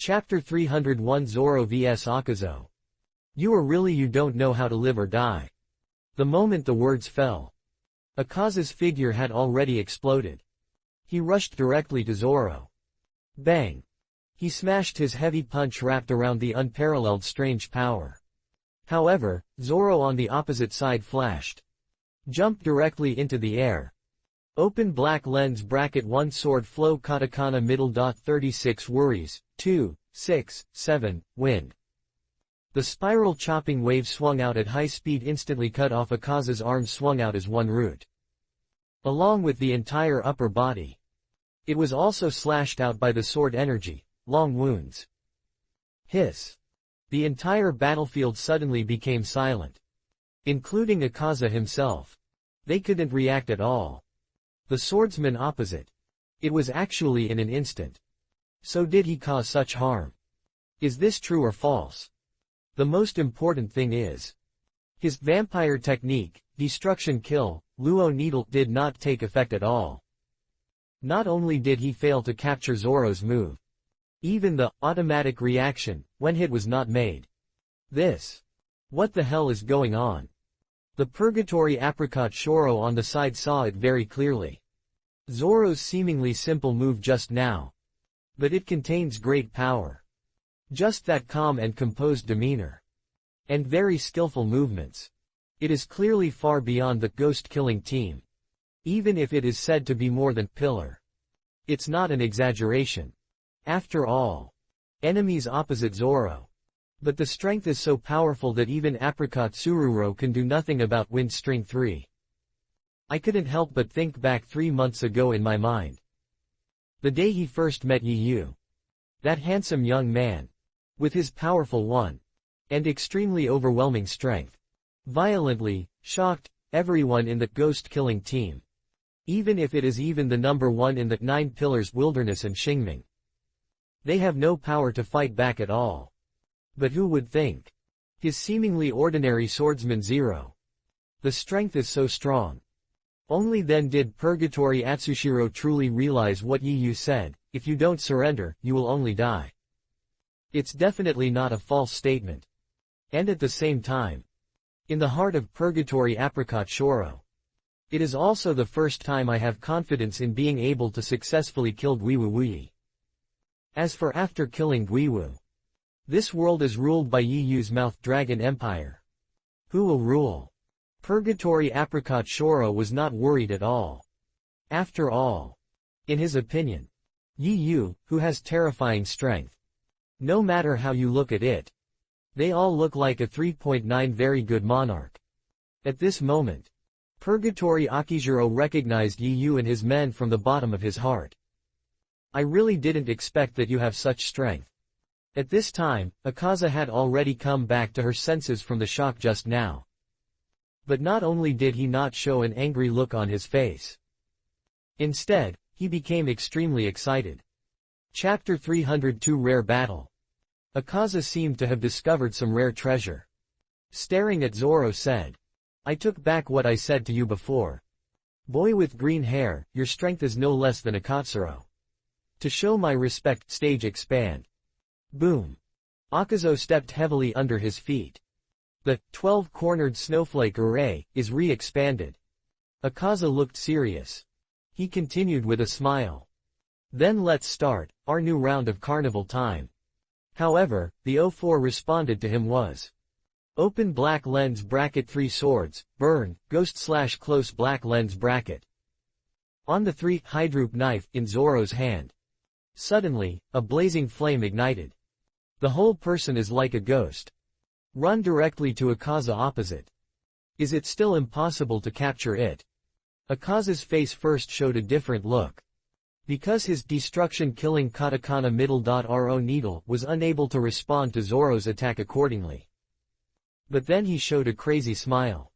Chapter 301 Zoro vs Akazo. You don't know how to live or die. The moment the words fell, Akaza's figure had already exploded. He rushed directly to Zoro. Bang! He smashed his heavy punch wrapped around the unparalleled strange power. However, Zoro on the opposite side flashed. Jumped directly into the air. Open black lens bracket 1 sword flow katakana middle dot 36 worries, 2, 6, 7, wind. The spiral chopping wave swung out at high speed instantly cut off Akaza's arms swung out as one root. Along with the entire upper body. It was also slashed out by the sword energy, long wounds. Hiss. The entire battlefield suddenly became silent. Including Akaza himself. They couldn't react at all. The swordsman opposite. It was actually in an instant. So did he cause such harm? Is this true or false? The most important thing is, his vampire technique, destruction kill, Luo needle, did not take effect at all. Not only did he fail to capture Zoro's move, even the automatic reaction, when hit, was not made. What the hell is going on? The purgatory apricot Shoro on the side saw it very clearly. Zoro's seemingly simple move just now. But it contains great power. Just that calm and composed demeanor. And very skillful movements. It is clearly far beyond the ghost-killing team. Even if it is said to be more than pillar. It's not an exaggeration. After all, enemies opposite Zoro. But the strength is so powerful that even Apricot Tsururo can do nothing about Wind String 3. I couldn't help but think back 3 months ago in my mind. The day he first met Yu. That handsome young man. With his powerful one. And extremely overwhelming strength. Violently shocked everyone in the ghost-killing team. Even if it is even the number 1 in the 9 Pillars Wilderness and Xingming. They have no power to fight back at all. But who would think? His seemingly ordinary swordsman Zero. The strength is so strong. Only then did Purgatory Atsushiro truly realize what Yu said, if you don't surrender, you will only die. It's definitely not a false statement. And at the same time, in the heart of Purgatory Apricot Shoro. It is also the first time I have confidence in being able to successfully kill Guiwu. As for after killing Guiwu, this world is ruled by Yu's Mouth Dragon Empire. Who will rule? Purgatory Apricot Shoro was not worried at all. After all, in his opinion, Yu, who has terrifying strength. No matter how you look at it. They all look like a 3.9 very good monarch. At this moment, Purgatory Akijiro recognized Yu and his men from the bottom of his heart. I really didn't expect that you have such strength. At this time, Akaza had already come back to her senses from the shock just now. But not only did he not show an angry look on his face. Instead, he became extremely excited. Chapter 302 Rare Battle. Akaza seemed to have discovered some rare treasure. Staring at Zoro said, I took back what I said to you before. Boy with green hair, your strength is no less than Akatsuro. To show my respect, stage expand. Boom. Akazo stepped heavily under his feet. The 12-cornered snowflake array is re-expanded. Akaza looked serious. He continued with a smile. Then let's start our new round of carnival time. However, the O4 responded to him was. Open black lens bracket 3 swords, burn, ghost/close black lens bracket. On the 3 Hydroop knife in Zoro's hand. Suddenly, a blazing flame ignited. The whole person is like a ghost. Run directly to Akaza opposite. Is it still impossible to capture it? Akaza's face first showed a different look. Because his destruction-killing katakana middle.ro needle was unable to respond to Zoro's attack accordingly. But then he showed a crazy smile.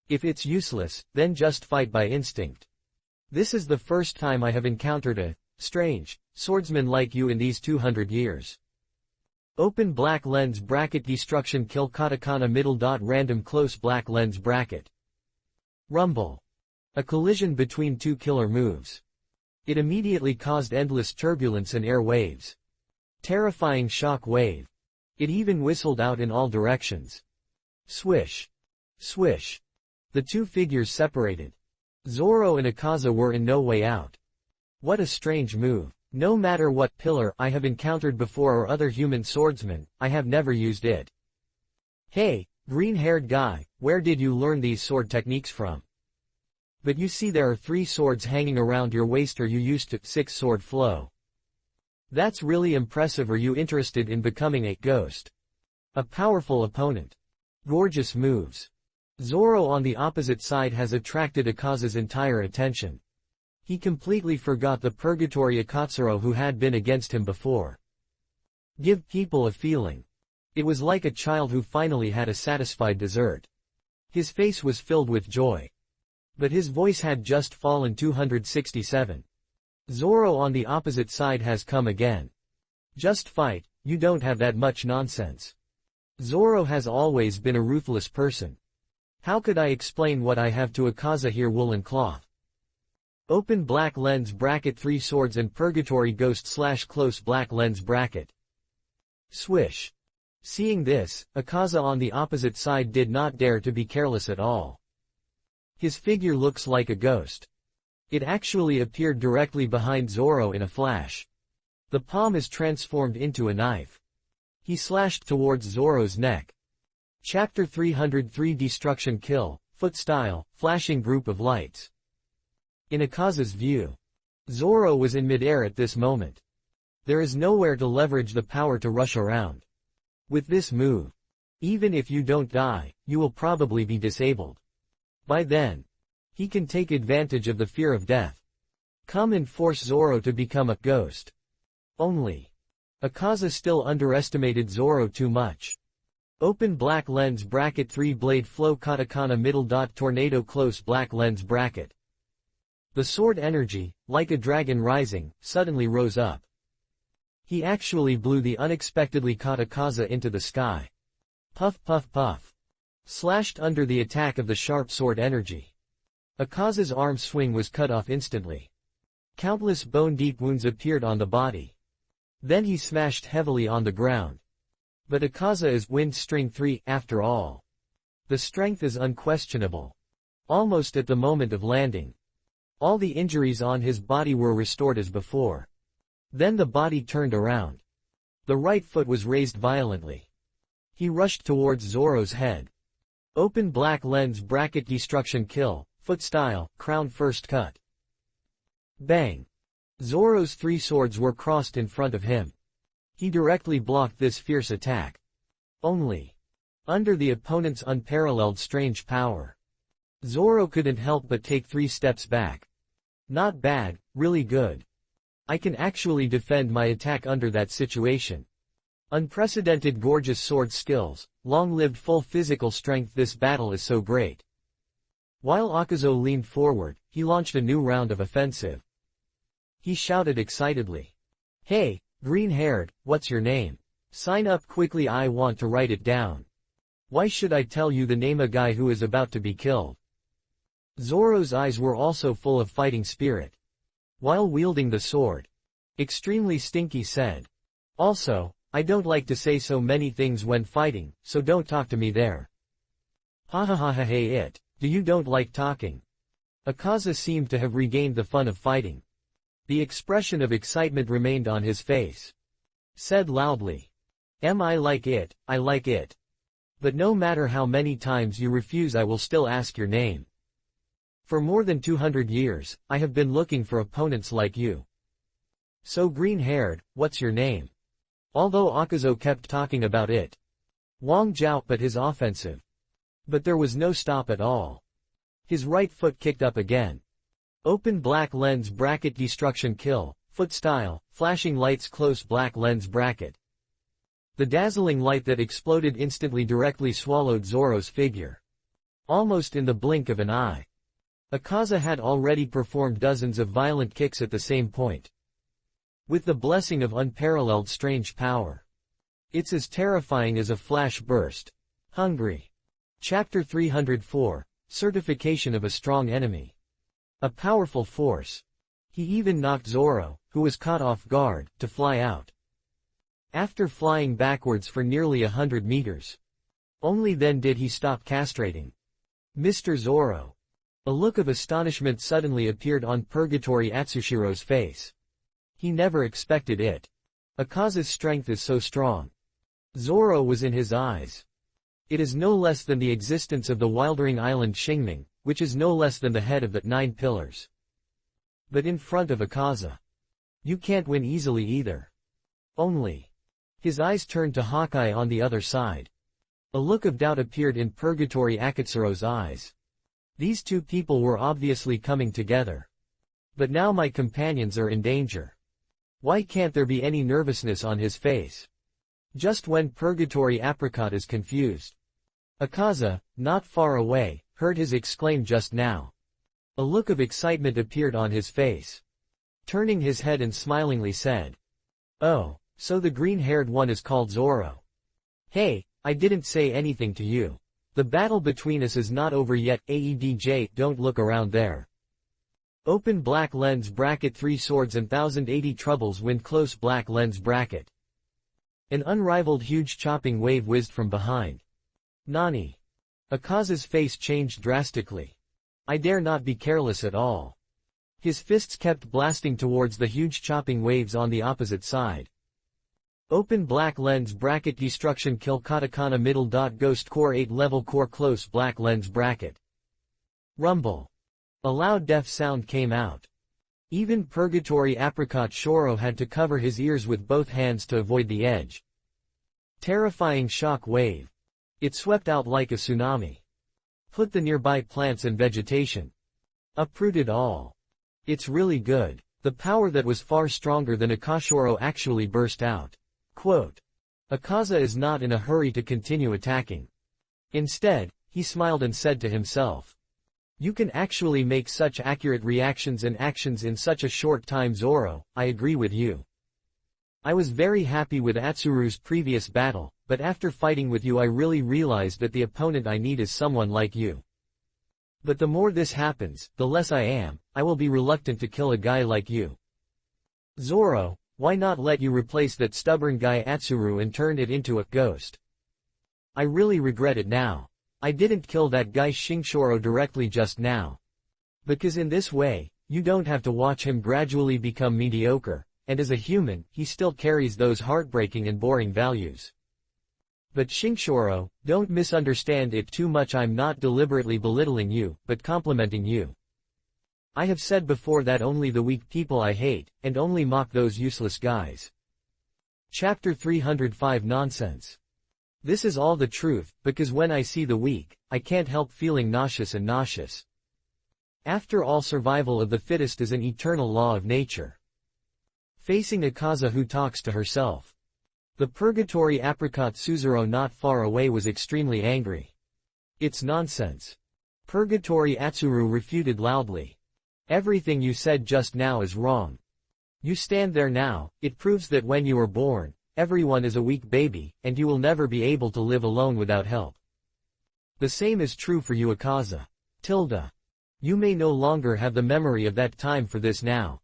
If it's useless, then just fight by instinct. This is the first time I have encountered a strange swordsman like you in these 200 years. Open black lens bracket destruction kill katakana middle.random close black lens bracket. Rumble. A collision between 2 killer moves. It immediately caused endless turbulence and air waves. Terrifying shock wave. It even whistled out in all directions. Swish. Swish. The two figures separated. Zoro and Akaza were in no way out. What a strange move. No matter what pillar I have encountered before or other human swordsmen, I have never used it. Hey, green-haired guy, where did you learn these sword techniques from? But you see there are 3 swords hanging around your waist. Are you used to 6-sword flow? That's really impressive. Are you interested in becoming a ghost? A powerful opponent. Gorgeous moves. Zoro on the opposite side has attracted Akaza's entire attention. He completely forgot the purgatory Akatsuro who had been against him before. Give people a feeling. It was like a child who finally had a satisfied dessert. His face was filled with joy. But his voice had just fallen. 267. Zoro on the opposite side has come again. Just fight, you don't have that much nonsense. Zoro has always been a ruthless person. How could I explain what I have to Akaza here? Woolen cloth. Open black lens bracket 3 swords and purgatory ghost / close black lens bracket. Swish. Seeing this, Akaza on the opposite side did not dare to be careless at all. His figure looks like a ghost. It actually appeared directly behind Zoro in a flash. The palm is transformed into a knife. He slashed towards Zoro's neck. Chapter 303 Destruction Kill, Foot Style, Flashing Group of Lights. In Akaza's view, Zoro was in midair at this moment. There is nowhere to leverage the power to rush around. With this move, even if you don't die, you will probably be disabled. By then, he can take advantage of the fear of death. Come and force Zoro to become a ghost. Only. Akaza still underestimated Zoro too much. Open black lens bracket 3 blade flow katakana middle dot tornado close black lens bracket. The sword energy, like a dragon rising, suddenly rose up. He actually blew the unexpectedly caught Akaza into the sky. Puff puff puff. Slashed under the attack of the sharp sword energy. Akaza's arm swing was cut off instantly. Countless bone-deep wounds appeared on the body. Then he smashed heavily on the ground. But Akaza is wind string 3, after all. The strength is unquestionable. Almost at the moment of landing, all the injuries on his body were restored as before. Then the body turned around. The right foot was raised violently. He rushed towards Zoro's head. Open black lens bracket destruction kill, foot style, crown first cut. Bang! Zoro's 3 swords were crossed in front of him. He directly blocked this fierce attack. Only. Under the opponent's unparalleled strange power, Zoro couldn't help but take 3 steps back. Not bad, really good. I can actually defend my attack under that situation. Unprecedented gorgeous sword skills, long-lived full physical strength. This battle is so great. While Akaza leaned forward, he launched a new round of offensive. He shouted excitedly. Hey, green-haired, what's your name? Sign up quickly, I want to write it down. Why should I tell you the name? A guy who is about to be killed. Zoro's eyes were also full of fighting spirit. While wielding the sword, Extremely Stinky said. Also, I don't like to say so many things when fighting, so don't talk to me there. Ha ha ha ha hey it, do you don't like talking? Akaza seemed to have regained the fun of fighting. The expression of excitement remained on his face. Said loudly. I like it, I like it. But no matter how many times you refuse, I will still ask your name. For more than 200 years, I have been looking for opponents like you. So green-haired, what's your name? Although Akaza kept talking about it. Wang Jiao but his offensive. But there was no stop at all. His right foot kicked up again. Open black lens bracket destruction kill, foot style, flashing lights close black lens bracket. The dazzling light that exploded instantly directly swallowed Zoro's figure. Almost in the blink of an eye. Akaza had already performed dozens of violent kicks at the same point. With the blessing of unparalleled strange power. It's as terrifying as a flash burst. Hungry. Chapter 304, Certification of a Strong Enemy. A powerful force. He even knocked Zoro, who was caught off guard, to fly out. after flying backwards for nearly 100 meters. Only then did he stop castrating Mr. Zoro. A look of astonishment suddenly appeared on Purgatory Atsushiro's face. He never expected it. Akaza's strength is so strong. Zoro was in his eyes. It is no less than the existence of the wildering island Shingming, which is no less than the head of the 9 pillars. But in front of Akaza, you can't win easily either. Only. His eyes turned to Hawkeye on the other side. A look of doubt appeared in Purgatory Akatsuro's eyes. These two people were obviously coming together. But now my companions are in danger. Why can't there be any nervousness on his face? Just when Purgatory Apricot is confused. Akaza, not far away, heard his exclaim just now. A look of excitement appeared on his face. Turning his head and smilingly said, "Oh, so the green-haired one is called Zoro. Hey, I didn't say anything to you. The battle between us is not over yet, AEDJ, don't look around there. Open black lens bracket 3 swords and 1080 troubles win close black lens bracket." An unrivaled huge chopping wave whizzed from behind. Nani? Akaza's face changed drastically. I dare not be careless at all. His fists kept blasting towards the huge chopping waves on the opposite side. Open black lens bracket destruction kill katakana middle dot ghost core 8 level core close black lens bracket. Rumble. A loud deaf sound came out. Even Purgatory Apricot Shoro had to cover his ears with both hands to avoid the edge. Terrifying shock wave. It swept out like a tsunami. Put the nearby plants and vegetation. Uprooted all. It's really good. The power that was far stronger than Akashoro actually burst out. Quote. Akaza is not in a hurry to continue attacking. Instead, he smiled and said to himself, "You can actually make such accurate reactions and actions in such a short time, Zoro, I agree with you. I was very happy with Atsuru's previous battle, but after fighting with you I really realized that the opponent I need is someone like you. But the more this happens, the less I will be reluctant to kill a guy like you. Zoro, why not let you replace that stubborn guy Atsuru and turn it into a ghost? I really regret it now. I didn't kill that guy Shingshoro directly just now. Because in this way, you don't have to watch him gradually become mediocre, and as a human, he still carries those heartbreaking and boring values. But Shingshoro, don't misunderstand it too much, I'm not deliberately belittling you, but complimenting you. I have said before that only the weak people I hate, and only mock those useless guys." Chapter 305 Nonsense. This is all the truth, because when I see the weak, I can't help feeling nauseous and nauseous. After all, survival of the fittest is an eternal law of nature. Facing Akaza who talks to herself. The Purgatory Apricot Suzuro not far away was extremely angry. It's nonsense. Purgatory Atsuru refuted loudly. Everything you said just now is wrong. You stand there now, it proves that when you were born, everyone is a weak baby, and you will never be able to live alone without help. The same is true for you, Akaza. You may no longer have the memory of that time for this now.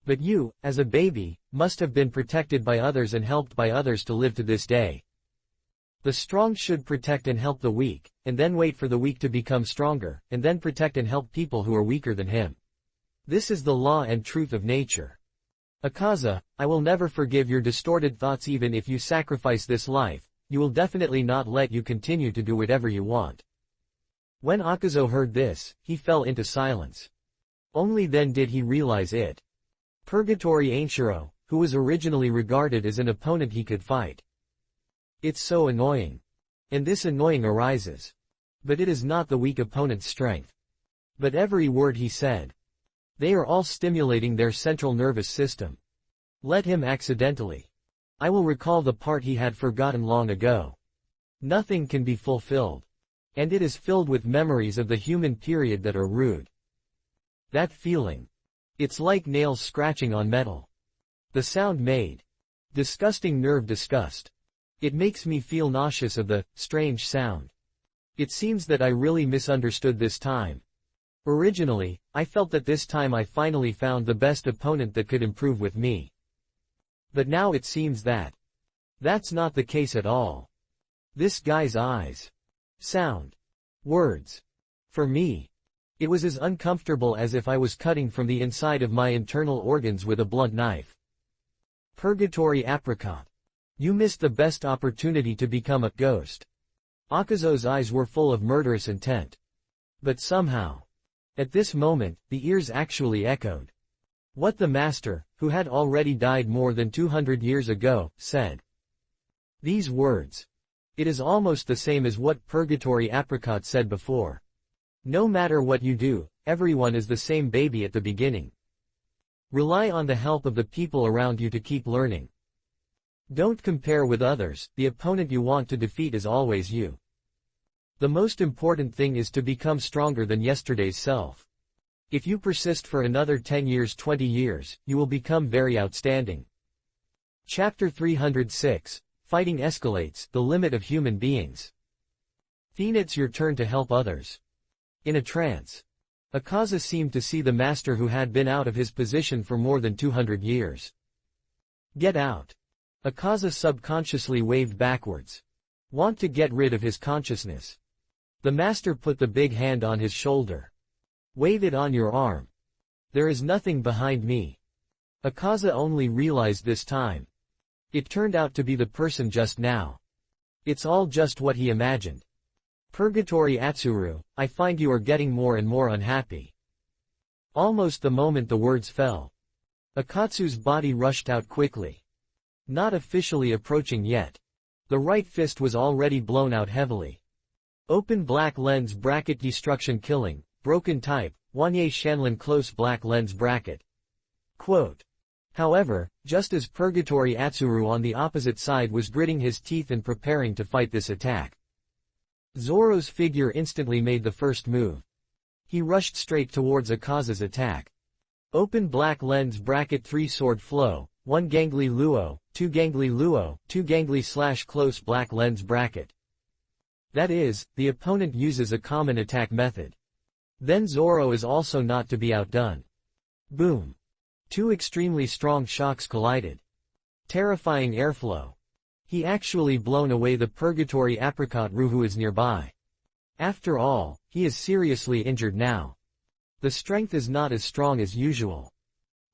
But you, as a baby, must have been protected by others and helped by others to live to this day. The strong should protect and help the weak, and then wait for the weak to become stronger, and then protect and help people who are weaker than him. This is the law and truth of nature. Akaza, I will never forgive your distorted thoughts even if you sacrifice this life, you will definitely not let you continue to do whatever you want. When Akazo heard this, he fell into silence. Only then did he realize it. Purgatory Ainshiro, who was originally regarded as an opponent he could fight. It's so annoying. And this annoying arises. But it is not the weak opponent's strength. But every word he said. They are all stimulating their central nervous system. Let him accidentally. I will recall the part he had forgotten long ago. Nothing can be fulfilled. And it is filled with memories of the human period that are rude. That feeling. It's like nails scratching on metal. The sound made. Disgusting nerve disgust. It makes me feel nauseous of the strange sound. It seems that I really misunderstood this time. Originally, I felt that this time I finally found the best opponent that could improve with me. But now it seems that That's not the case at all. This guy's eyes. Sound. Words. For me. It was as uncomfortable as if I was cutting from the inside of my internal organs with a blunt knife. Purgatory apricot. You missed the best opportunity to become a ghost. Akazo's eyes were full of murderous intent. But somehow, at this moment, the ears actually echoed what the master, who had already died more than 200 years ago, said. These words. It is almost the same as what Purgatory Apricot said before. No matter what you do, everyone is the same baby at the beginning. Rely on the help of the people around you to keep learning. Don't compare with others, the opponent you want to defeat is always you. The most important thing is to become stronger than yesterday's self. If you persist for another 10 years 20 years, you will become very outstanding. Chapter 306. Fighting escalates, the limit of human beings. Then it's your turn to help others. In a trance. Akaza seemed to see the master who had been out of his position for more than 200 years. Get out. Akaza subconsciously waved backwards. Want to get rid of his consciousness. The master put the big hand on his shoulder. Wave it on your arm. There is nothing behind me. Akaza only realized this time. It turned out to be the person just now. It's all just what he imagined. Purgatory Atsuru, I find you are getting more and more unhappy. Almost the moment the words fell. Akatsu's body rushed out quickly. Not officially approaching yet. The right fist was already blown out heavily. Open black lens bracket destruction killing, broken type, Wanye Shanlin close black lens bracket. Quote. However, just as Purgatory Atsuru on the opposite side was gritting his teeth and preparing to fight this attack, Zoro's figure instantly made the first move. He rushed straight towards Akaza's attack. Open black lens bracket 3 sword flow, 1 gangly luo, 2 gangly luo, 2 gangly slash close black lens bracket. That is, the opponent uses a common attack method. Then Zoro is also not to be outdone. Boom. Two extremely strong shocks collided. Terrifying airflow. He actually blown away the Purgatory Apricot Ru who is nearby. After all, he is seriously injured now. The strength is not as strong as usual.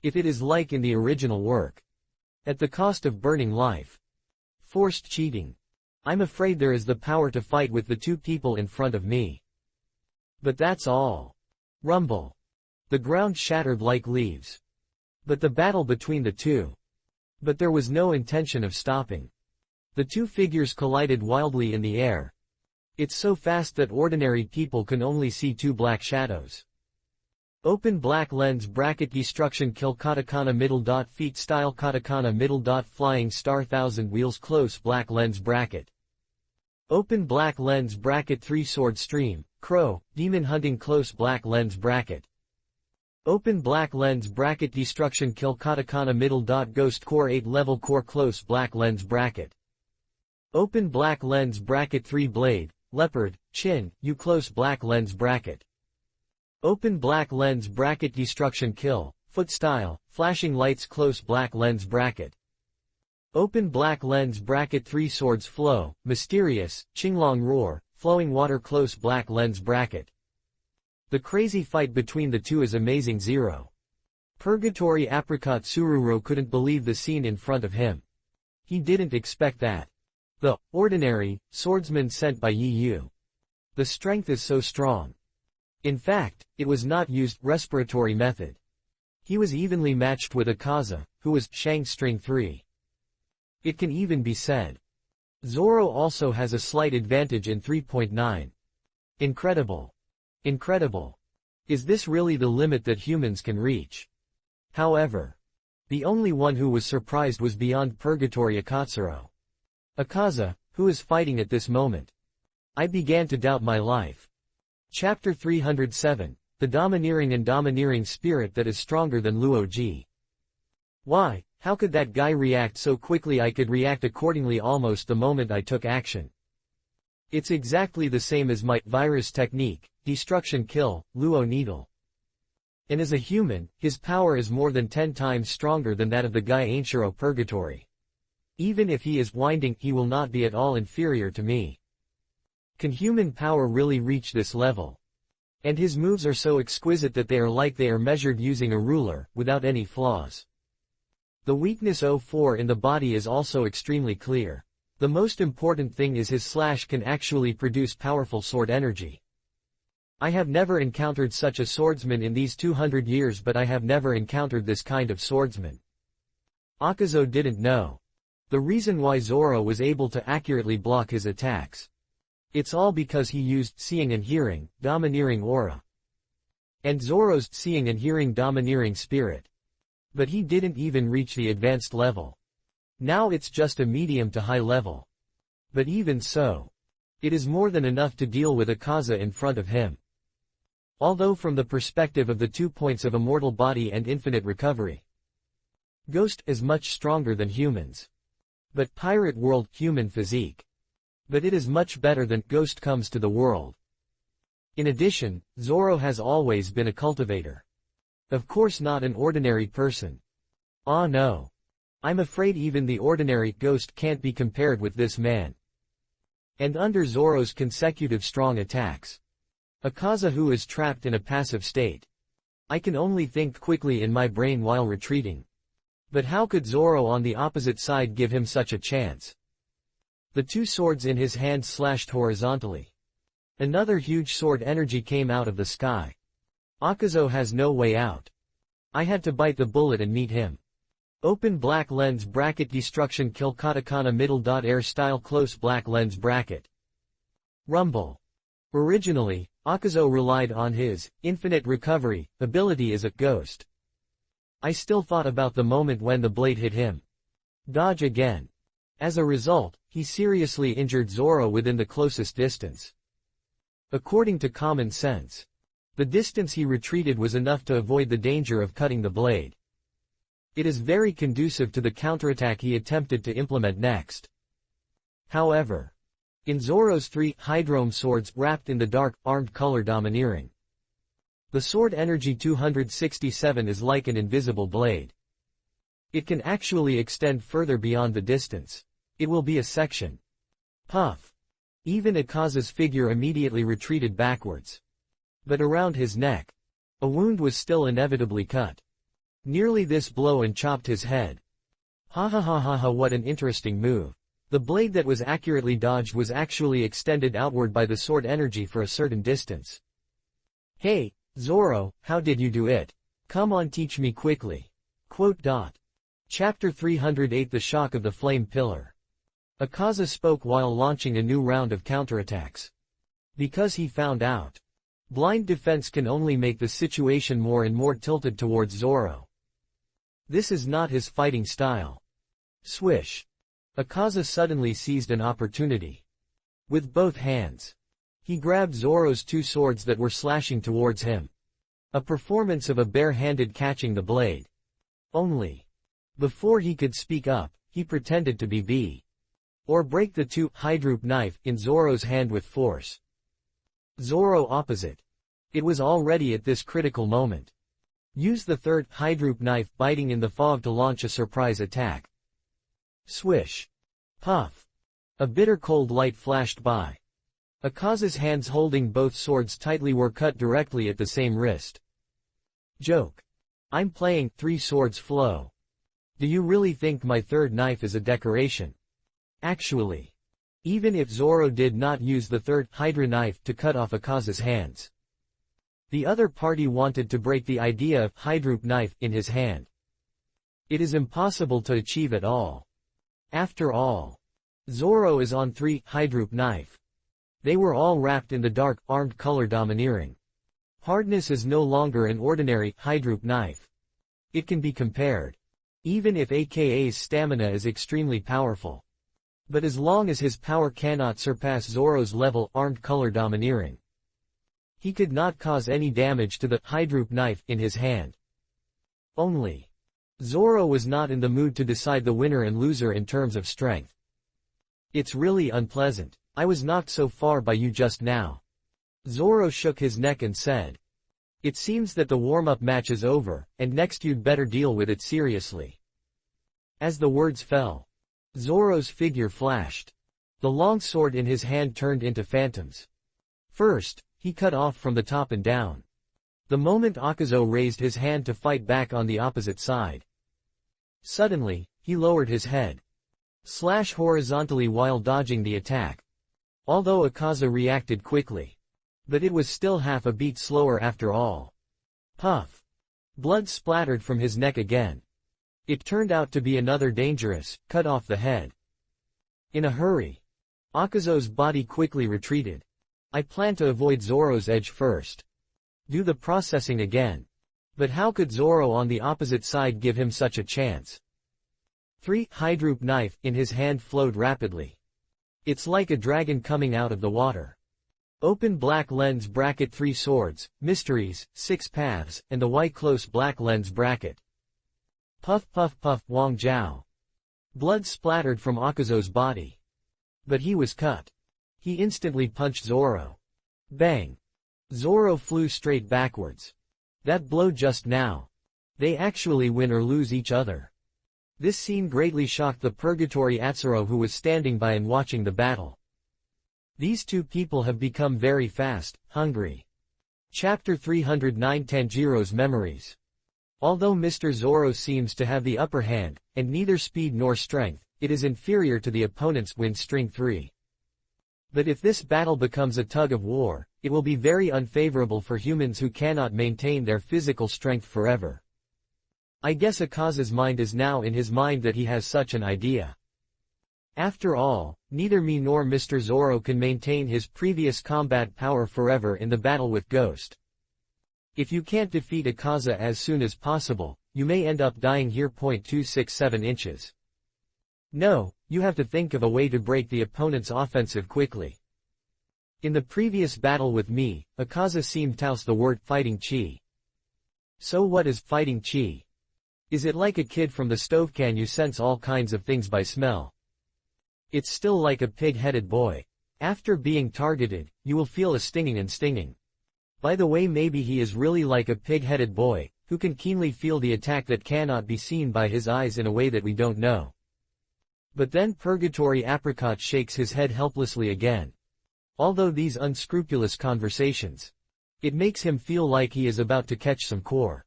If it is like in the original work. At the cost of burning life. Forced cheating. I'm afraid there is the power to fight with the two people in front of me. But that's all. Rumble. The ground shattered like leaves. But the battle between the two. But there was no intention of stopping. The two figures collided wildly in the air. It's so fast that ordinary people can only see two black shadows. Open black lens bracket destruction kill katakana middle dot feet style katakana middle dot flying star 1000 wheels close black lens bracket. Open black lens bracket 3 sword stream, crow, demon hunting close black lens bracket. Open black lens bracket destruction kill katakana middle dot ghost core 8 level core close black lens bracket. Open black lens bracket 3 blade, leopard, chin, U close black lens bracket. Open black lens bracket destruction kill, foot style, flashing lights close black lens bracket. Open black lens bracket 3 swords flow, mysterious, Qinglong roar, flowing water close black lens bracket. The crazy fight between the two is amazing. Zero. Purgatory Apricot Sururo couldn't believe the scene in front of him. He didn't expect that. The ordinary swordsman sent by Yi Yu. The strength is so strong. In fact, it was not used respiratory method. He was evenly matched with Akaza, who was Shang String 3. It can even be said. Zoro also has a slight advantage in 3.9. Incredible. Incredible. Is this really the limit that humans can reach? However, the only one who was surprised was beyond Purgatory Akatsuro. Akaza, who is fighting at this moment. I began to doubt my life. Chapter 307, The Domineering and Domineering Spirit that is stronger than Luo-ji. Why, how could that guy react so quickly? I could react accordingly almost the moment I took action. It's exactly the same as my virus technique, destruction kill, Luo needle. And as a human, his power is more than 10 times stronger than that of the guy Ainshiro Purgatory. Even if he is winding, he will not be at all inferior to me. Can human power really reach this level? And his moves are so exquisite that they are measured using a ruler, without any flaws. The weakness 04 in the body is also extremely clear. The most important thing is his slash can actually produce powerful sword energy. I have never encountered such a swordsman in these 200 years, but I have never encountered this kind of swordsman. Akazo didn't know the reason why Zoro was able to accurately block his attacks. It's all because he used seeing and hearing, domineering aura. And Zoro's seeing and hearing domineering spirit. But he didn't even reach the advanced level. Now it's just a medium to high level. But even so, it is more than enough to deal with Akaza in front of him. Although from the perspective of the 2 points of immortal body and infinite recovery, Ghost is much stronger than humans. But pirate world human physique. But it is much better than Ghost comes to the world. In addition, Zoro has always been a cultivator. Of course not an ordinary person. Ah no. I'm afraid even the ordinary Ghost can't be compared with this man. And under Zoro's consecutive strong attacks, Akaza who is trapped in a passive state. I can only think quickly in my brain while retreating. But how could Zoro on the opposite side give him such a chance? The 2 swords in his hand slashed horizontally. Another huge sword energy came out of the sky. Akazo has no way out. I had to bite the bullet and meet him. Open black lens bracket destruction kill katakana middle dot air style close black lens bracket. Rumble. Originally, Akazo relied on his infinite recovery ability as a ghost. I still thought about the moment when the blade hit him. Dodge again. As a result, he seriously injured Zoro within the closest distance. According to common sense, the distance he retreated was enough to avoid the danger of cutting the blade. It is very conducive to the counterattack he attempted to implement next. However, in Zoro's 3 hydrome swords wrapped in the dark, armed color domineering, the sword energy 267 is like an invisible blade. It can actually extend further beyond the distance. It will be a section. Puff. Even Akaza's figure immediately retreated backwards. But around his neck, a wound was still inevitably cut. Nearly this blow and chopped his head. Ha ha ha ha ha, what an interesting move. The blade that was accurately dodged was actually extended outward by the sword energy for a certain distance. Hey, Zoro, how did you do it? Come on, teach me quickly. Chapter 308 The Shock of the Flame Pillar. Akaza spoke while launching a new round of counterattacks. Because he found out, blind defense can only make the situation more and more tilted towards Zoro. This is not his fighting style. Swish. Akaza suddenly seized an opportunity. With both hands, he grabbed Zoro's 2 swords that were slashing towards him. A performance of a bare-handed catching the blade. Only, before he could speak up, he pretended to be B. Or break the 2 hydroop knife in Zoro's hand with force. Zoro opposite. It was already at this critical moment. Use the 3rd hydroop knife biting in the fog to launch a surprise attack. Swish. Puff. A bitter cold light flashed by. Akaza's hands holding both swords tightly were cut directly at the same wrist. Joke. I'm playing 3 swords flow. Do you really think my 3rd knife is a decoration? Actually, even if Zoro did not use the 3rd hydra knife to cut off Akaza's hands, the other party wanted to break the idea of hydroop knife in his hand. It is impossible to achieve at all. After all, Zoro is on 3 hydroop knife. They were all wrapped in the dark, armed color domineering. Hardness is no longer an ordinary hydroop knife. It can be compared, even if AKA's stamina is extremely powerful. But as long as his power cannot surpass Zoro's level, armed color domineering, he could not cause any damage to the hydroop knife in his hand. Only, Zoro was not in the mood to decide the winner and loser in terms of strength. It's really unpleasant. I was knocked so far by you just now. Zoro shook his neck and said, it seems that the warm-up match is over, and next you'd better deal with it seriously. As the words fell, Zoro's figure flashed. The long sword in his hand turned into phantoms. First, he cut off from the top and down. The moment Akazo raised his hand to fight back on the opposite side. Suddenly, he lowered his head. Slash horizontally while dodging the attack. Although Akaza reacted quickly. But it was still half a beat slower after all. Puff. Blood splattered from his neck again. It turned out to be another dangerous, cut off the head. In a hurry. Akazo's body quickly retreated. I plan to avoid Zoro's edge first. Do the processing again. But how could Zoro on the opposite side give him such a chance? 3. Hydroop knife in his hand flowed rapidly. It's like a dragon coming out of the water. Open black lens bracket 3 swords, mysteries, 6 paths, and the white close black lens bracket. Puff puff puff Wang Jiao. Blood splattered from Akazo's body. But he was cut. He instantly punched Zoro. Bang. Zoro flew straight backwards. That blow just now. They actually win or lose each other. This scene greatly shocked the Purgatory Atsuro who was standing by and watching the battle. These two people have become very fast, hungry. Chapter 309 Tanjiro's Memories. Although Mr. Zoro seems to have the upper hand, and neither speed nor strength, it is inferior to the opponent's win string 3. But if this battle becomes a tug of war, it will be very unfavorable for humans who cannot maintain their physical strength forever. I guess Akaza's mind is now in his mind that he has such an idea. After all, neither me nor Mr. Zoro can maintain his previous combat power forever in the battle with Ghost. If you can't defeat Akaza as soon as possible, you may end up dying here. 267 inches. No, you have to think of a way to break the opponent's offensive quickly. In the previous battle with me, Akaza seemed to use the word fighting chi. So what is fighting chi? Is it like a kid from the stove? Can you sense all kinds of things by smell? It's still like a pig-headed boy. After being targeted, you will feel a stinging and stinging. By the way, maybe he is really like a pig-headed boy, who can keenly feel the attack that cannot be seen by his eyes in a way that we don't know. But then Purgatory Apricot shakes his head helplessly again. Although these unscrupulous conversations, it makes him feel like he is about to catch some core.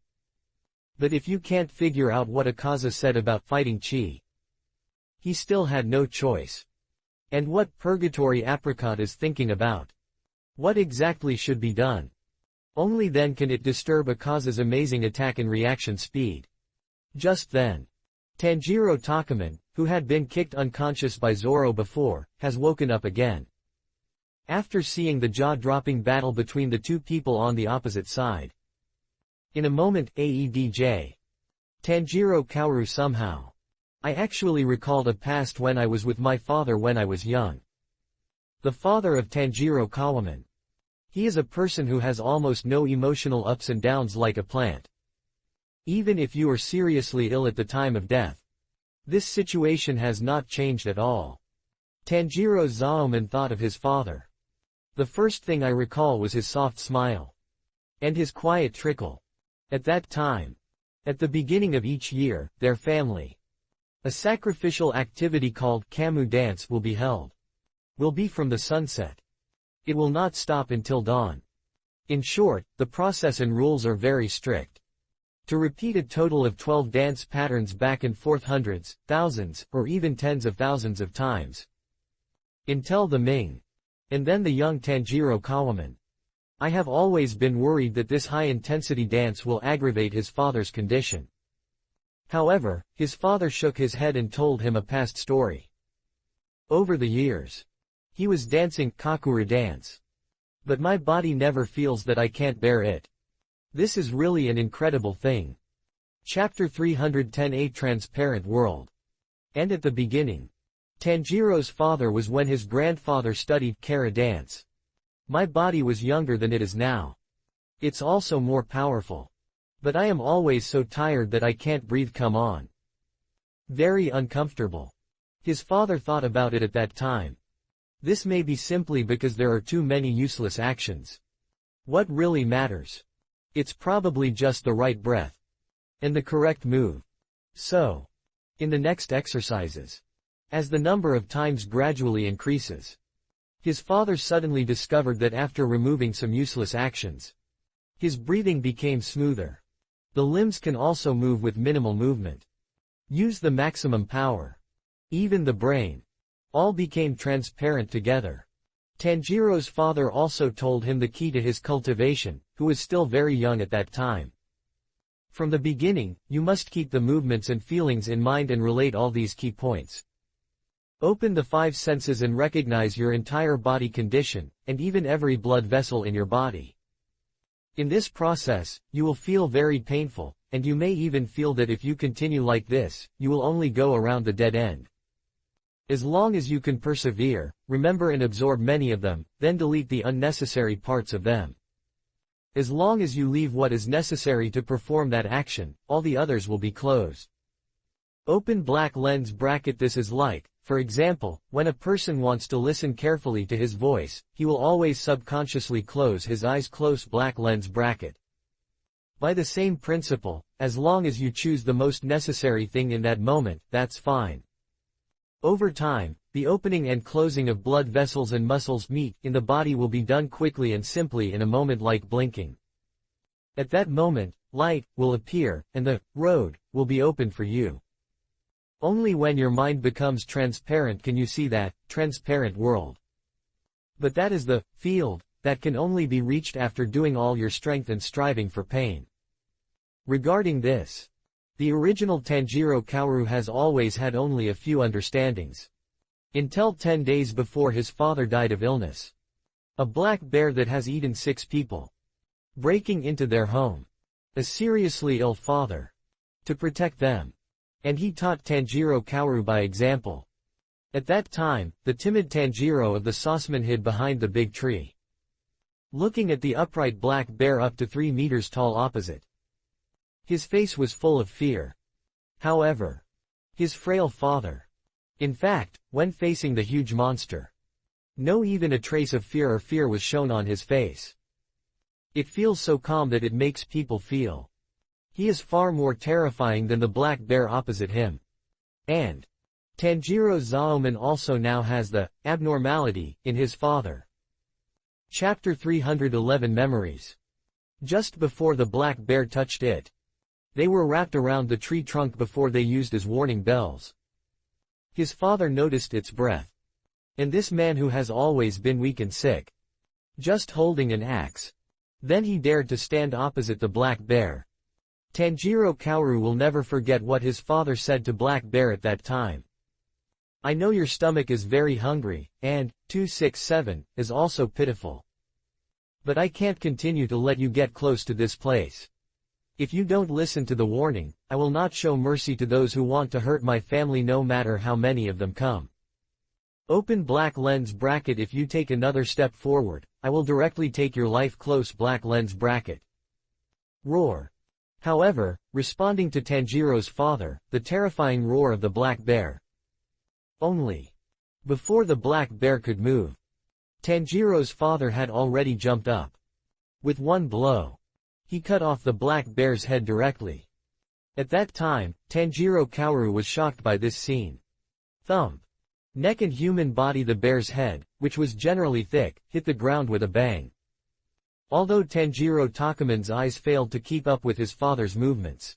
But if you can't figure out what Akaza said about fighting chi, he still had no choice. And what Purgatory Apricot is thinking about? What exactly should be done? Only then can it disturb Akaza's amazing attack and reaction speed. Just then, Tanjiro Takaman, who had been kicked unconscious by Zoro before, has woken up again. After seeing the jaw-dropping battle between the two people on the opposite side. In a moment, AEDJ. Tanjiro Kaoru somehow. I actually recalled a past when I was with my father when I was young. The father of Tanjiro Kawaman. He is a person who has almost no emotional ups and downs like a plant. Even if you are seriously ill at the time of death. This situation has not changed at all. Tanjiro Zaoman thought of his father. The first thing I recall was his soft smile. And his quiet trickle. At that time. At the beginning of each year, their family. A sacrificial activity called Kamu Dance will be held. Will be from the sunset. It will not stop until dawn. In short, the process and rules are very strict. To repeat a total of 12 dance patterns back and forth hundreds, thousands, or even tens of thousands of times. Until the Ming. And then the young Tanjiro Kawaman. I have always been worried that this high-intensity dance will aggravate his father's condition. However, his father shook his head and told him a past story. Over the years, he was dancing Kakura dance. But my body never feels that I can't bear it. This is really an incredible thing. Chapter 310 A Transparent World. And at the beginning, Tanjiro's father was when his grandfather studied Kara dance. My body was younger than it is now. It's also more powerful. But I am always so tired that I can't breathe. Come on. Very uncomfortable. His father thought about it at that time. This may be simply because there are too many useless actions. What really matters? It's probably just the right breath. And the correct move. So, in the next exercises, as the number of times gradually increases. His father suddenly discovered that after removing some useless actions, his breathing became smoother. The limbs can also move with minimal movement. Use the maximum power. Even the brain. All became transparent together. Tanjiro's father also told him the key to his cultivation, who was still very young at that time. From the beginning, you must keep the movements and feelings in mind and relate all these key points. Open the 5 senses and recognize your entire body condition, and even every blood vessel in your body. In this process, you will feel very painful, and you may even feel that if you continue like this, you will only go around the dead end. As long as you can persevere, remember and absorb many of them, then delete the unnecessary parts of them. As long as you leave what is necessary to perform that action, all the others will be closed. Open black lens bracket. This is like, for example, when a person wants to listen carefully to his voice, he will always subconsciously close his eyes. Close black lens bracket. By the same principle, as long as you choose the most necessary thing in that moment, that's fine. Over time, the opening and closing of blood vessels and muscles meet in the body will be done quickly and simply in a moment like blinking. At that moment, light will appear, and the road will be open for you. Only when your mind becomes transparent can you see that transparent world. But that is the field that can only be reached after doing all your strength and striving for pain. Regarding this, the original Tanjiro Kaoru has always had only a few understandings. Until 10 days before his father died of illness. A black bear that has eaten 6 people. Breaking into their home. A seriously ill father. To protect them. And he taught Tanjiro Kaoru by example. At that time, the timid Tanjiro of the sauceman hid behind the big tree. Looking at the upright black bear up to 3 meters tall opposite. His face was full of fear. However, his frail father. In fact, when facing the huge monster, no even a trace of fear was shown on his face. It feels so calm that it makes people feel. He is far more terrifying than the black bear opposite him. And Tanjiro Zaoman also now has the abnormality in his father. Chapter 311 Memories. Just before the black bear touched it, they were wrapped around the tree trunk before they used as warning bells. His father noticed its breath. And this man who has always been weak and sick, just holding an axe. Then he dared to stand opposite the black bear. Tanjiro Kaoru will never forget what his father said to Black Bear at that time. I know your stomach is very hungry, and 267 is also pitiful. But I can't continue to let you get close to this place. If you don't listen to the warning, I will not show mercy to those who want to hurt my family no matter how many of them come. Open black lens bracket. If you take another step forward, I will directly take your life. Close black lens bracket. Roar. However, responding to Tanjiro's father, the terrifying roar of the black bear. Only. Before the black bear could move, Tanjiro's father had already jumped up. With one blow, he cut off the black bear's head directly. At that time, Tanjiro Kaoru was shocked by this scene. Thump. Neck and human body. The bear's head, which was generally thick, hit the ground with a bang. Although Tanjiro Takaman's eyes failed to keep up with his father's movements.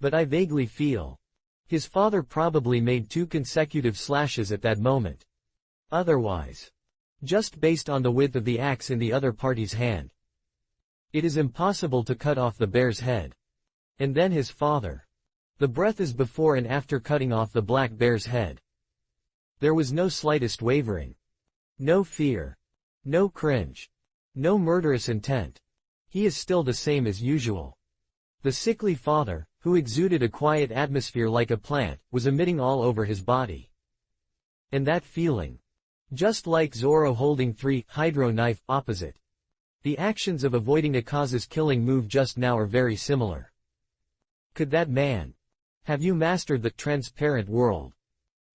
But I vaguely feel. His father probably made 2 consecutive slashes at that moment. Otherwise. Just based on the width of the axe in the other party's hand. It is impossible to cut off the bear's head. And then his father. The breath is before and after cutting off the black bear's head. There was no slightest wavering. No fear. No cringe. No murderous intent. He is still the same as usual. The sickly father, who exuded a quiet atmosphere like a plant, was emitting all over his body. And that feeling. Just like Zoro holding 3 hydro knife opposite. The actions of avoiding Akaza's killing move just now are very similar. Could that man have you mastered the transparent world?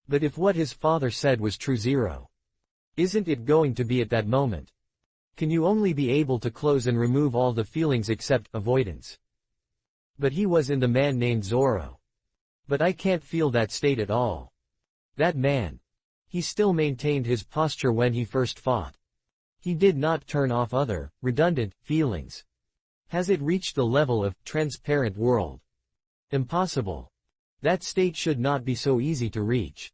But if what his father said was true, Zero, isn't it going to be at that moment? Can you only be able to close and remove all the feelings except avoidance? But he was in the man named Zoro. But I can't feel that state at all. That man. He still maintained his posture when he first fought. He did not turn off other, redundant, feelings. Has it reached the level of transparent world? Impossible. That state should not be so easy to reach.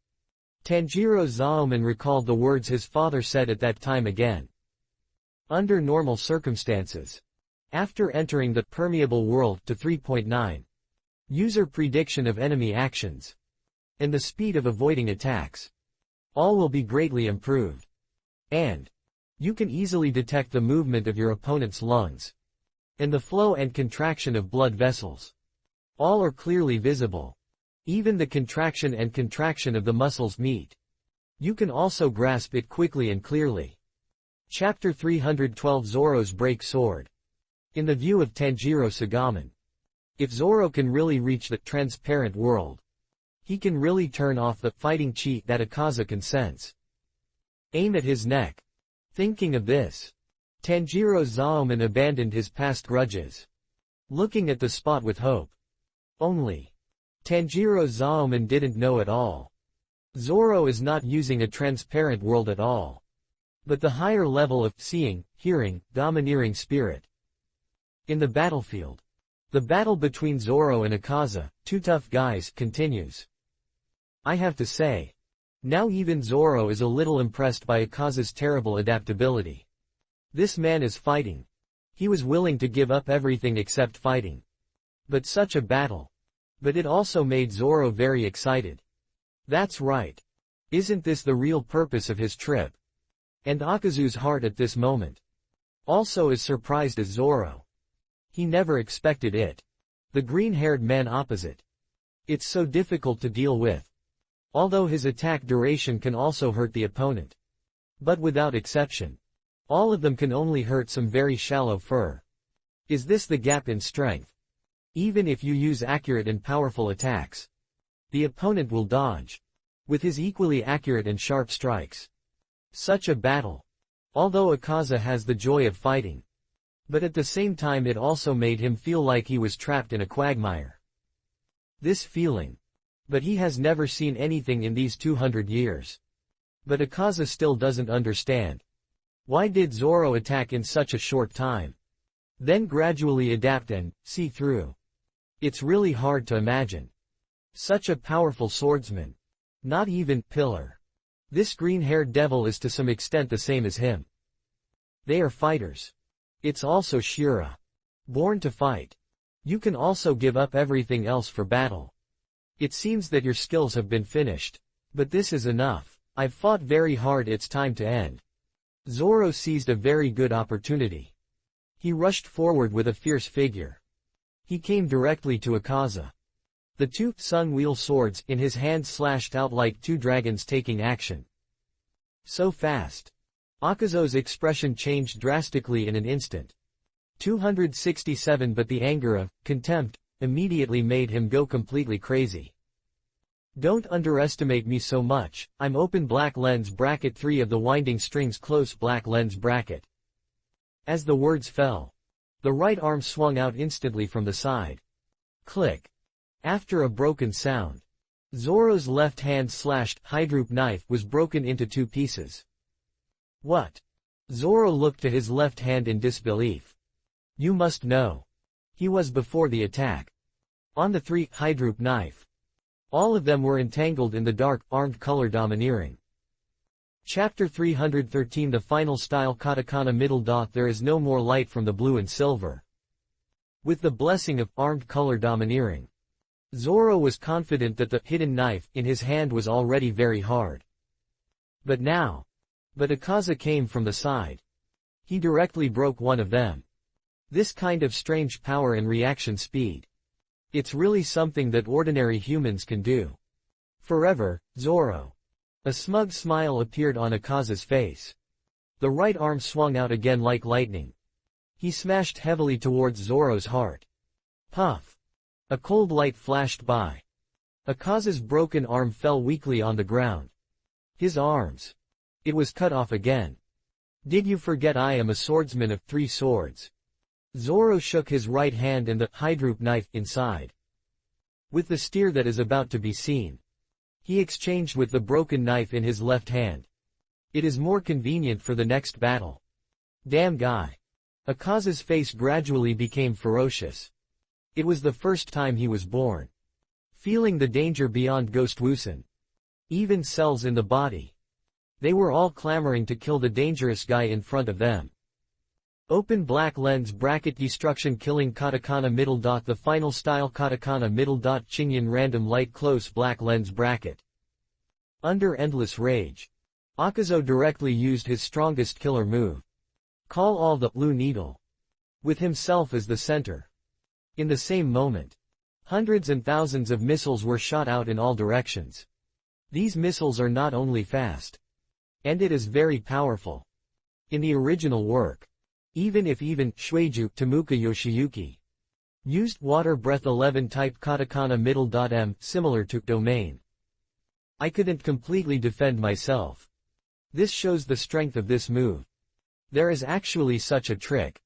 Tanjiro Zaoman recalled the words his father said at that time again. Under normal circumstances. After entering the permeable world to 3.9. User prediction of enemy actions. And the speed of avoiding attacks. All will be greatly improved. And you can easily detect the movement of your opponent's lungs. And the flow and contraction of blood vessels. All are clearly visible. Even the contraction and contraction of the muscles meet. You can also grasp it quickly and clearly. Chapter 312 Zoro's Break Sword. In the view of Tanjiro Sagaman. If Zoro can really reach the transparent world, he can really turn off the fighting chi that Akaza can sense. Aim at his neck. Thinking of this, Tanjiro Zaoman abandoned his past grudges. Looking at the spot with hope. Only Tanjiro Zaoman didn't know at all. Zoro is not using a transparent world at all. But the higher level of seeing, hearing, domineering spirit. In the battlefield. The battle between Zoro and Akaza, two tough guys, continues. I have to say. Now even Zoro is a little impressed by Akaza's terrible adaptability. This man is fighting. He was willing to give up everything except fighting. But such a battle. But it also made Zoro very excited. That's right. Isn't this the real purpose of his trip? And Akazu's heart at this moment. Also as surprised as Zoro. He never expected it. The green-haired man opposite. It's so difficult to deal with. Although his attack duration can also hurt the opponent. But without exception. All of them can only hurt some very shallow fur. Is this the gap in strength? Even if you use accurate and powerful attacks, the opponent will dodge. With his equally accurate and sharp strikes. Such a battle. Although Akaza has the joy of fighting. But at the same time it also made him feel like he was trapped in a quagmire. This feeling. But he has never seen anything in these 200 years. But Akaza still doesn't understand. Why did Zoro attack in such a short time? Then gradually adapt and see through. It's really hard to imagine. Such a powerful swordsman. Not even Pillar. This green-haired devil is to some extent the same as him. They are fighters. It's also Shura. Born to fight. You can also give up everything else for battle. It seems that your skills have been finished. But this is enough. I've fought very hard, it's time to end. Zoro seized a very good opportunity. He rushed forward with a fierce figure. He came directly to Akaza. The two sun-wheel swords in his hand slashed out like two dragons taking action. So fast. Akazo's expression changed drastically in an instant. 267 But the anger of contempt immediately made him go completely crazy. Don't underestimate me so much, I'm open black lens bracket 3 of the winding strings close black lens bracket. As the words fell, the right arm swung out instantly from the side. Click. After a broken sound, Zoro's left hand slashed hydroop knife was broken into two pieces. What? Zoro looked to his left hand in disbelief. You must know. He was before the attack. On the three hydroop knife. All of them were entangled in the dark, armed color domineering. Chapter 313 The final style katakana middle dot There is no more light from the blue and silver. With the blessing of armed color domineering. Zoro was confident that the hidden knife in his hand was already very hard. But now. But Akaza came from the side. He directly broke one of them. This kind of strange power and reaction speed. It's really something that ordinary humans can do. Forever, Zoro. A smug smile appeared on Akaza's face. The right arm swung out again like lightning. He smashed heavily towards Zoro's heart. Puff. A cold light flashed by. Akaza's broken arm fell weakly on the ground. His arms. It was cut off again. Did you forget I am a swordsman of 3 swords? Zoro shook his right hand and the hydroop knife inside. With the steer that is about to be seen. He exchanged with the broken knife in his left hand. It is more convenient for the next battle. Damn guy. Akaza's face gradually became ferocious. It was the first time he was born. Feeling the danger beyond Ghost Wusen. Even cells in the body. They were all clamoring to kill the dangerous guy in front of them. Open black lens bracket destruction killing katakana middle dot the final style katakana middle dot Qingyan random light close black lens bracket. Under endless rage. Akazo directly used his strongest killer move. Call all the blue needle. With himself as the center. In the same moment. Hundreds and thousands of missiles were shot out in all directions. These missiles are not only fast. And it is very powerful. In the original work. Even Shueiju Temuka Yoshiyuki used water breath 11 type katakana middle dot m similar to domain. I couldn't completely defend myself. This shows the strength of this move. There is actually such a trick.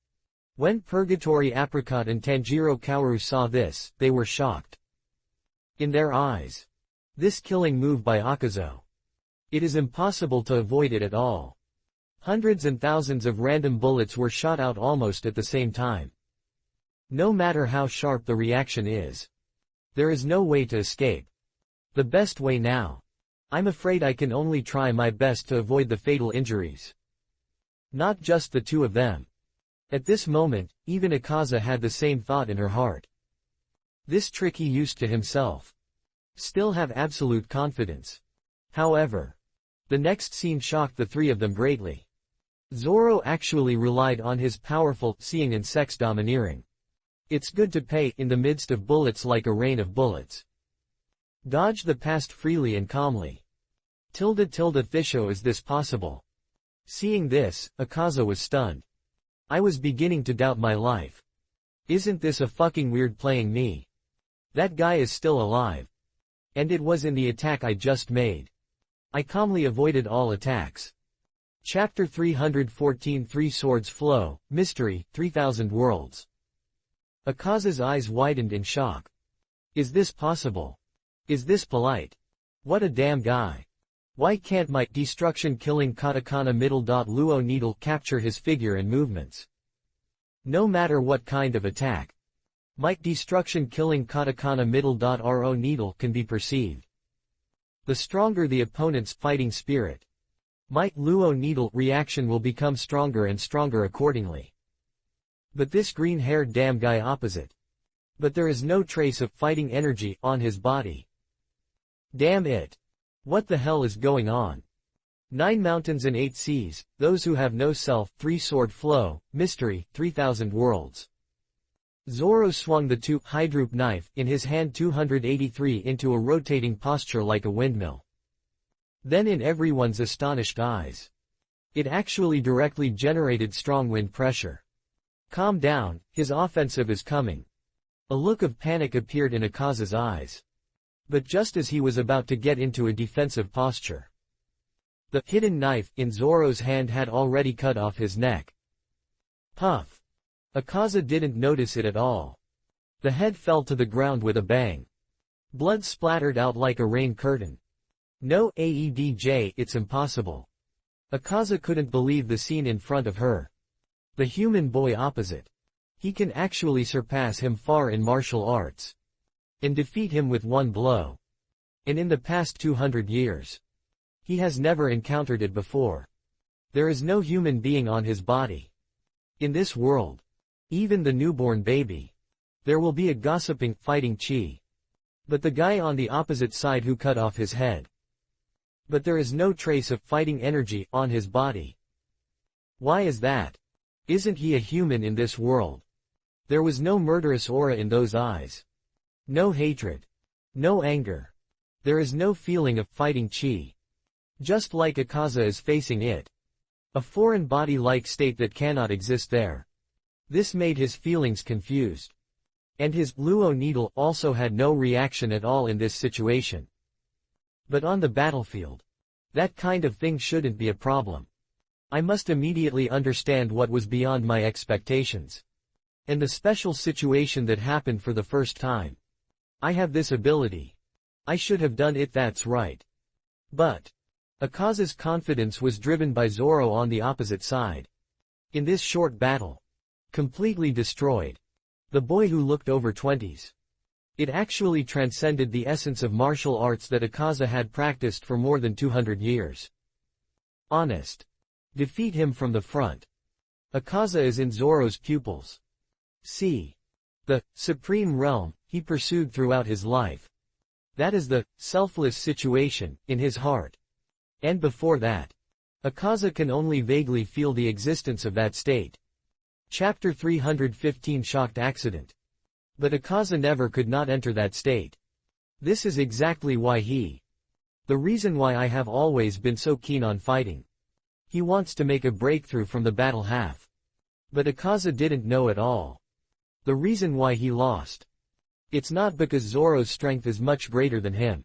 When Purgatory Apricot and Tanjiro Kaoru saw this, they were shocked. In their eyes. This killing move by Akazo. It is impossible to avoid it at all. Hundreds and thousands of random bullets were shot out almost at the same time. No matter how sharp the reaction is. There is no way to escape. The best way now. I'm afraid I can only try my best to avoid the fatal injuries. Not just the two of them. At this moment, even Akaza had the same thought in her heart. This trick he used to himself. Still have absolute confidence. However. The next scene shocked the three of them greatly. Zoro actually relied on his powerful seeing and sex domineering. It's good to pay in the midst of bullets like a rain of bullets. Dodge the past freely and calmly. Thisho is this possible? Seeing this, Akaza was stunned. I was beginning to doubt my life. Isn't this a fucking weird playing me? That guy is still alive. And it was in the attack I just made. I calmly avoided all attacks. Chapter 314 Three Swords Flow, Mystery, 3000 Worlds. Akaza's eyes widened in shock. Is this possible? Is this polite? What a damn guy. Why can't my destruction killing katakana middle dot luo needle capture his figure and movements? No matter what kind of attack. Might destruction killing katakana middle dot ro needle can be perceived. The stronger the opponent's fighting spirit. Might luo needle reaction will become stronger and stronger accordingly. But this green-haired damn guy opposite. But there is no trace of fighting energy on his body. Damn it. What the hell is going on? 9 mountains and 8 seas, those who have no self, 3-sword flow, mystery, 3000 worlds. Zoro swung the two-hydroop knife in his hand 283 into a rotating posture like a windmill. Then in everyone's astonished eyes. It actually directly generated strong wind pressure. Calm down, his offensive is coming. A look of panic appeared in Akaza's eyes. But just as he was about to get into a defensive posture. The hidden knife in Zoro's hand had already cut off his neck. Puff. Akaza didn't notice it at all. The head fell to the ground with a bang. Blood splattered out like a rain curtain. No AEDJ, it's impossible. Akaza couldn't believe the scene in front of her. The human boy opposite. He can actually surpass him far in martial arts. And defeat him with one blow. And in the past 200 years. He has never encountered it before. There is no human being on his body. In this world. Even the newborn baby. There will be a gossiping, fighting chi. But the guy on the opposite side who cut off his head. But there is no trace of fighting energy on his body. Why is that? Isn't he a human in this world? There was no murderous aura in those eyes. No hatred. No anger. There is no feeling of fighting chi. Just like Akaza is facing it. A foreign body-like state that cannot exist there. This made his feelings confused. And his luo needle also had no reaction at all in this situation. But on the battlefield. That kind of thing shouldn't be a problem. I must immediately understand what was beyond my expectations. And the special situation that happened for the first time. I have this ability. I should have done it, that's right. But Akaza's confidence was driven by Zoro on the opposite side. In this short battle, completely destroyed the boy who looked over 20s. It actually transcended the essence of martial arts that Akaza had practiced for more than 200 years. Honest. Defeat him from the front. Akaza is in Zoro's pupils. See. The supreme realm he pursued throughout his life. That is the selfless situation in his heart. And before that, Akaza can only vaguely feel the existence of that state. Chapter 315 Shocked Accident. But Akaza never could not enter that state. This is exactly why the reason why I have always been so keen on fighting. He wants to make a breakthrough from the battle half. But Akaza didn't know at all the reason why he lost. It's not because Zoro's strength is much greater than him,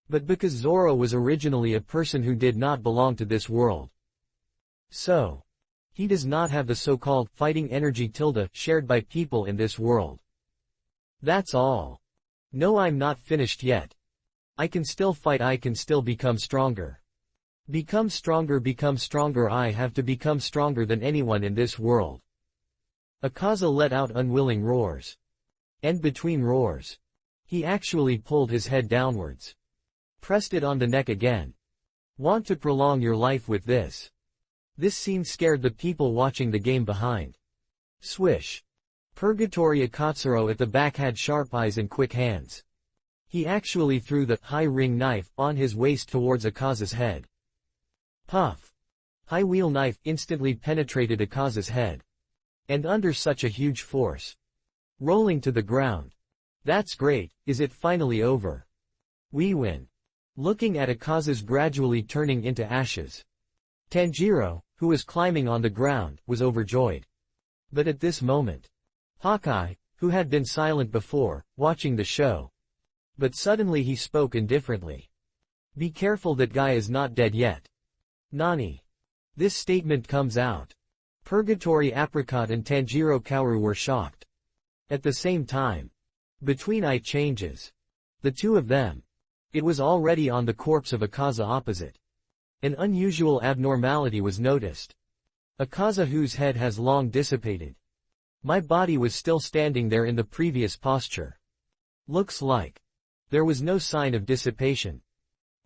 but because Zoro was originally a person who did not belong to this world. So, he does not have the so-called fighting energy shared by people in this world. That's all. No, I'm not finished yet. I can still fight, I can still become stronger. Become stronger, I have to become stronger than anyone in this world. Akaza let out unwilling roars. And between roars, he actually pulled his head downwards. Pressed it on the neck again. Want to prolong your life with this? This scene scared the people watching the game behind. Swish. Purgatory Akatsuro at the back had sharp eyes and quick hands. He actually threw the high ring knife on his waist towards Akaza's head. Puff. High wheel knife instantly penetrated Akaza's head. And under such a huge force. Rolling to the ground. That's great, is it finally over? We win. Looking at Akaza's gradually turning into ashes. Tanjiro, who was climbing on the ground, was overjoyed. But at this moment, Hawkeye, who had been silent before, watching the show. But suddenly he spoke indifferently. Be careful, that guy is not dead yet. Nani? This statement comes out. Purgatory Apricot and Tanjiro Kaoru were shocked. At the same time. Between eye changes. The two of them. It was already on the corpse of Akaza opposite. An unusual abnormality was noticed. Akaza, whose head has long dissipated. My body was still standing there in the previous posture. Looks like there was no sign of dissipation.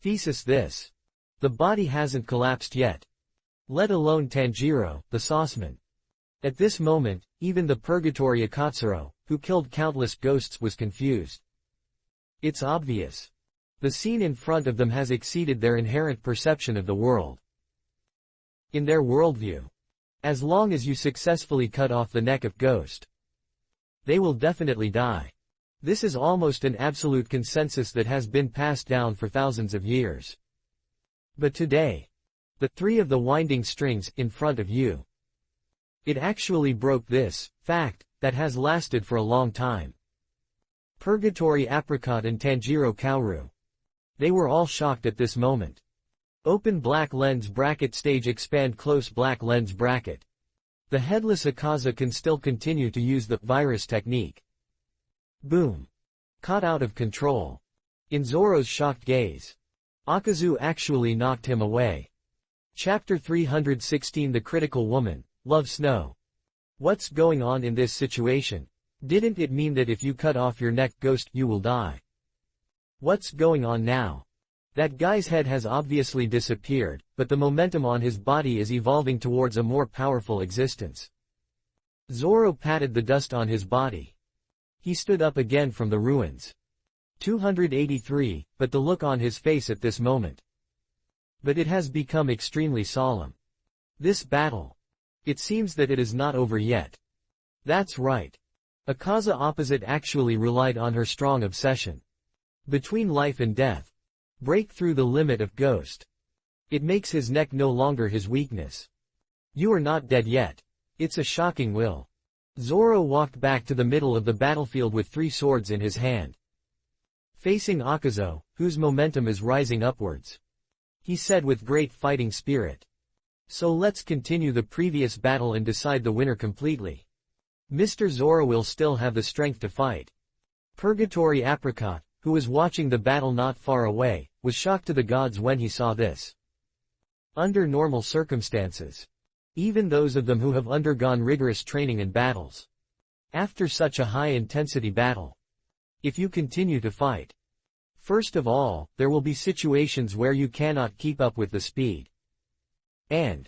Thesis this. The body hasn't collapsed yet. Let alone Tanjiro, the sauceman. At this moment, even the Purgatory Akatsuro, who killed countless ghosts, was confused. It's obvious. The scene in front of them has exceeded their inherent perception of the world. In their worldview, as long as you successfully cut off the neck of Ghost, they will definitely die. This is almost an absolute consensus that has been passed down for thousands of years. But today, the three of the winding strings in front of you. It actually broke this fact that has lasted for a long time. Purgatory Apricot and Tanjiro Kaoru. They were all shocked at this moment. Open black lens bracket, stage expand, close black lens bracket. The headless Akaza can still continue to use the virus technique. Boom. Caught out of control. In Zoro's shocked gaze. Akazu actually knocked him away. Chapter 316 The Critical Woman, Love Snow. What's going on in this situation? Didn't it mean that if you cut off your neck, Ghost, you will die? What's going on now? That guy's head has obviously disappeared, but the momentum on his body is evolving towards a more powerful existence. Zoro patted the dust on his body. He stood up again from the ruins. 283, but the look on his face at this moment. But it has become extremely solemn. This battle. It seems that it is not over yet. That's right. Akaza opposite actually relied on her strong obsession. Between life and death. Break through the limit of Ghost. It makes his neck no longer his weakness. You are not dead yet. It's a shocking will. Zoro walked back to the middle of the battlefield with 3 swords in his hand. Facing Akazo, whose momentum is rising upwards. He said with great fighting spirit. So let's continue the previous battle and decide the winner completely. Mr. Zoro will still have the strength to fight. Purgatory Apricot, who was watching the battle not far away, was shocked to the gods when he saw this. Under normal circumstances, even those of them who have undergone rigorous training in battles, after such a high-intensity battle, if you continue to fight, first of all, there will be situations where you cannot keep up with the speed, and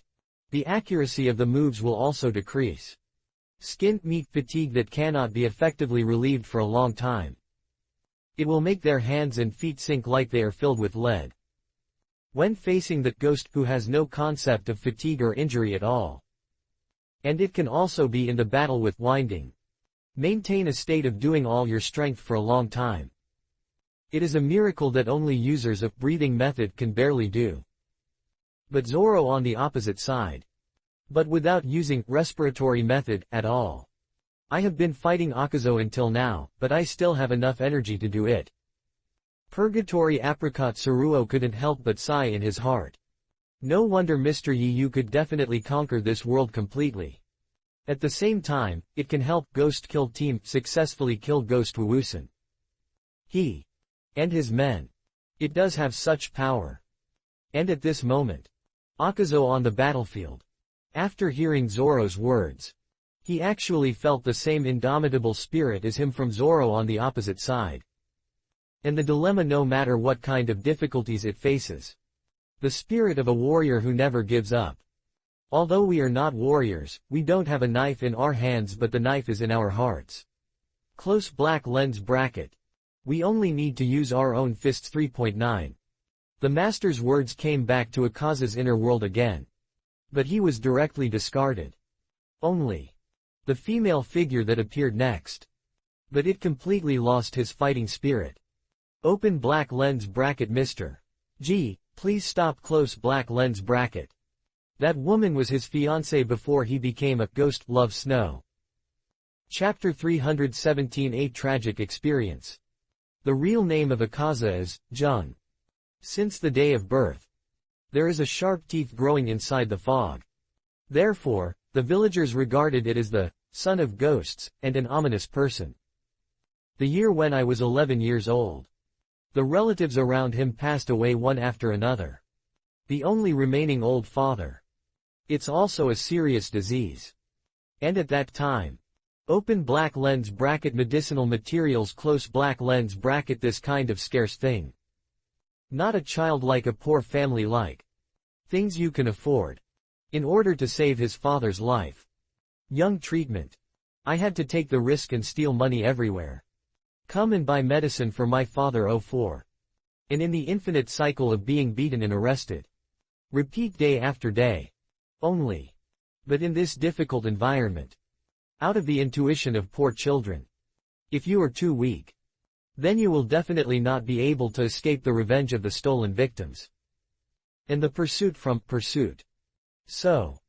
the accuracy of the moves will also decrease. Skinned meat fatigue that cannot be effectively relieved for a long time. It will make their hands and feet sink like they are filled with lead. When facing the ghost who has no concept of fatigue or injury at all. And it can also be in the battle with winding. Maintain a state of doing all your strength for a long time. It is a miracle that only users of breathing method can barely do. But Zoro on the opposite side. But without using respiratory method at all. I have been fighting Akazo until now, but I still have enough energy to do it. Purgatory Apricot Saruo couldn't help but sigh in his heart. No wonder Mr. Yu could definitely conquer this world completely. At the same time, it can help Ghost Kill Team successfully kill Ghost Wuwusen. He and his men. It does have such power. And at this moment, Akazo on the battlefield. After hearing Zoro's words, he actually felt the same indomitable spirit as him from Zoro on the opposite side. And the dilemma no matter what kind of difficulties it faces. The spirit of a warrior who never gives up. Although we are not warriors, we don't have a knife in our hands but the knife is in our hearts. Close black lens bracket. We only need to use our own fists. 3.9. The master's words came back to Akaza's inner world again. But he was directly discarded. Only the female figure that appeared next. But it completely lost his fighting spirit. Open black lens bracket Mr. G, please stop close black lens bracket. That woman was his fiancée before he became a ghost. Love Snow. Chapter 317 A Tragic Experience. The real name of Akaza is Jung. Since the day of birth, there is a sharp teeth growing inside the fog. Therefore, the villagers regarded it as the son of ghosts, and an ominous person. The year when I was 11 years old. The relatives around him passed away one after another. The only remaining old father. It's also a serious disease. And at that time. Open black lens bracket medicinal materials close black lens bracket this kind of scarce thing. Not a child like a poor family like. Things you can afford. In order to save his father's life. Young treatment. I had to take the risk and steal money everywhere. Come and buy medicine for my father 04. And in the infinite cycle of being beaten and arrested. Repeat day after day. Only. But in this difficult environment. Out of the intuition of poor children. If you are too weak. Then you will definitely not be able to escape the revenge of the stolen victims. And the pursuit from pursuit. So.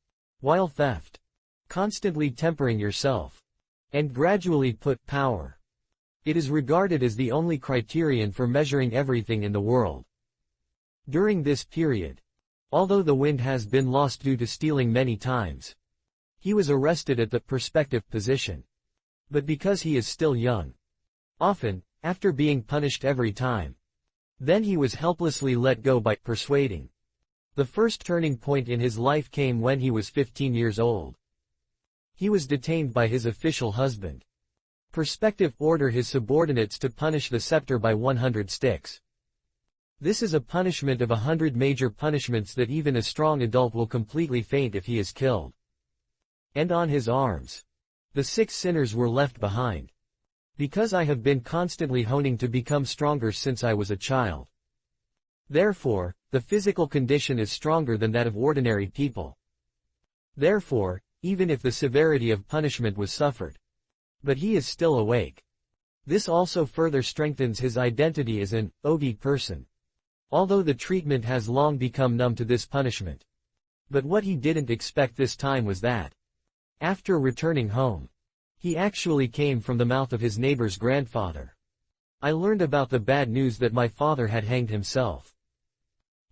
While theft. Constantly tempering yourself. And gradually put power. It is regarded as the only criterion for measuring everything in the world. During this period. Although the wind has been lost due to stealing many times. He was arrested at the perspective position. But because he is still young. Often, after being punished every time. Then he was helplessly let go by persuading. The first turning point in his life came when he was 15 years old. He was detained by his official husband. Perspective order his subordinates to punish the scepter by 100 sticks. This is a punishment of 100 major punishments that even a strong adult will completely faint if he is killed. And on his arms. The 6 sinners were left behind. Because I have been constantly honing to become stronger since I was a child. Therefore, the physical condition is stronger than that of ordinary people. Therefore, even if the severity of punishment was suffered. But he is still awake. This also further strengthens his identity as an OD person. Although the treatment has long become numb to this punishment. But what he didn't expect this time was that. After returning home. He actually came from the mouth of his neighbor's grandfather. I learned about the bad news that my father had hanged himself.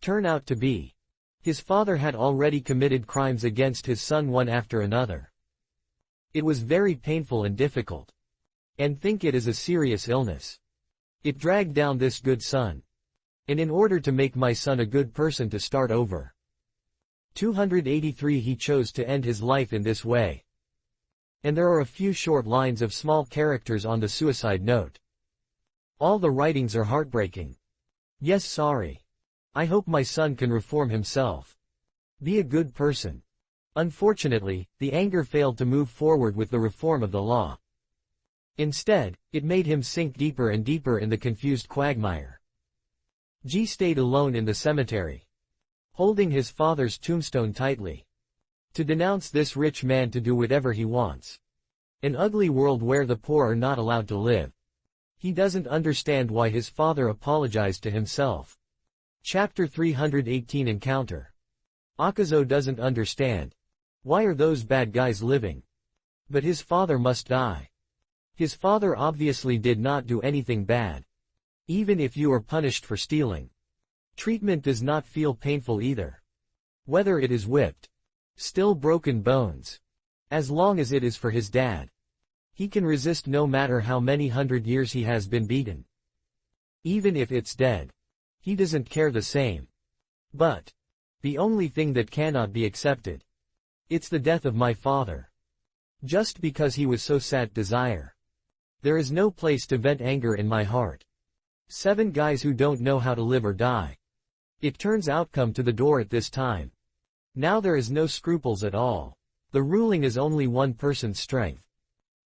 Turn out to be. His father had already committed crimes against his son one after another. It was very painful and difficult. And think it is a serious illness. It dragged down this good son. And in order to make my son a good person to start over. 283 He chose to end his life in this way. And there are a few short lines of small characters on the suicide note. All the writings are heartbreaking. Yes, sorry. I hope my son can reform himself. Be a good person. Unfortunately, the anger failed to move forward with the reform of the law. Instead, it made him sink deeper and deeper in the confused quagmire. G stayed alone in the cemetery, holding his father's tombstone tightly, to denounce this rich man to do whatever he wants. An ugly world where the poor are not allowed to live. He doesn't understand why his father apologized to himself. Chapter 318 Encounter. Akazo doesn't understand. Why are those bad guys living? But his father must die. His father obviously did not do anything bad. Even if you are punished for stealing, treatment does not feel painful either. Whether it is whipped, still broken bones. As long as it is for his dad. He can resist no matter how many 100 years he has been beaten. Even if it's dead. He doesn't care the same. But the only thing that cannot be accepted. It's the death of my father. Just because he was so sad desire. There is no place to vent anger in my heart. 7 guys who don't know how to live or die. It turns out come to the door at this time. Now there is no scruples at all. The ruling is only one person's strength.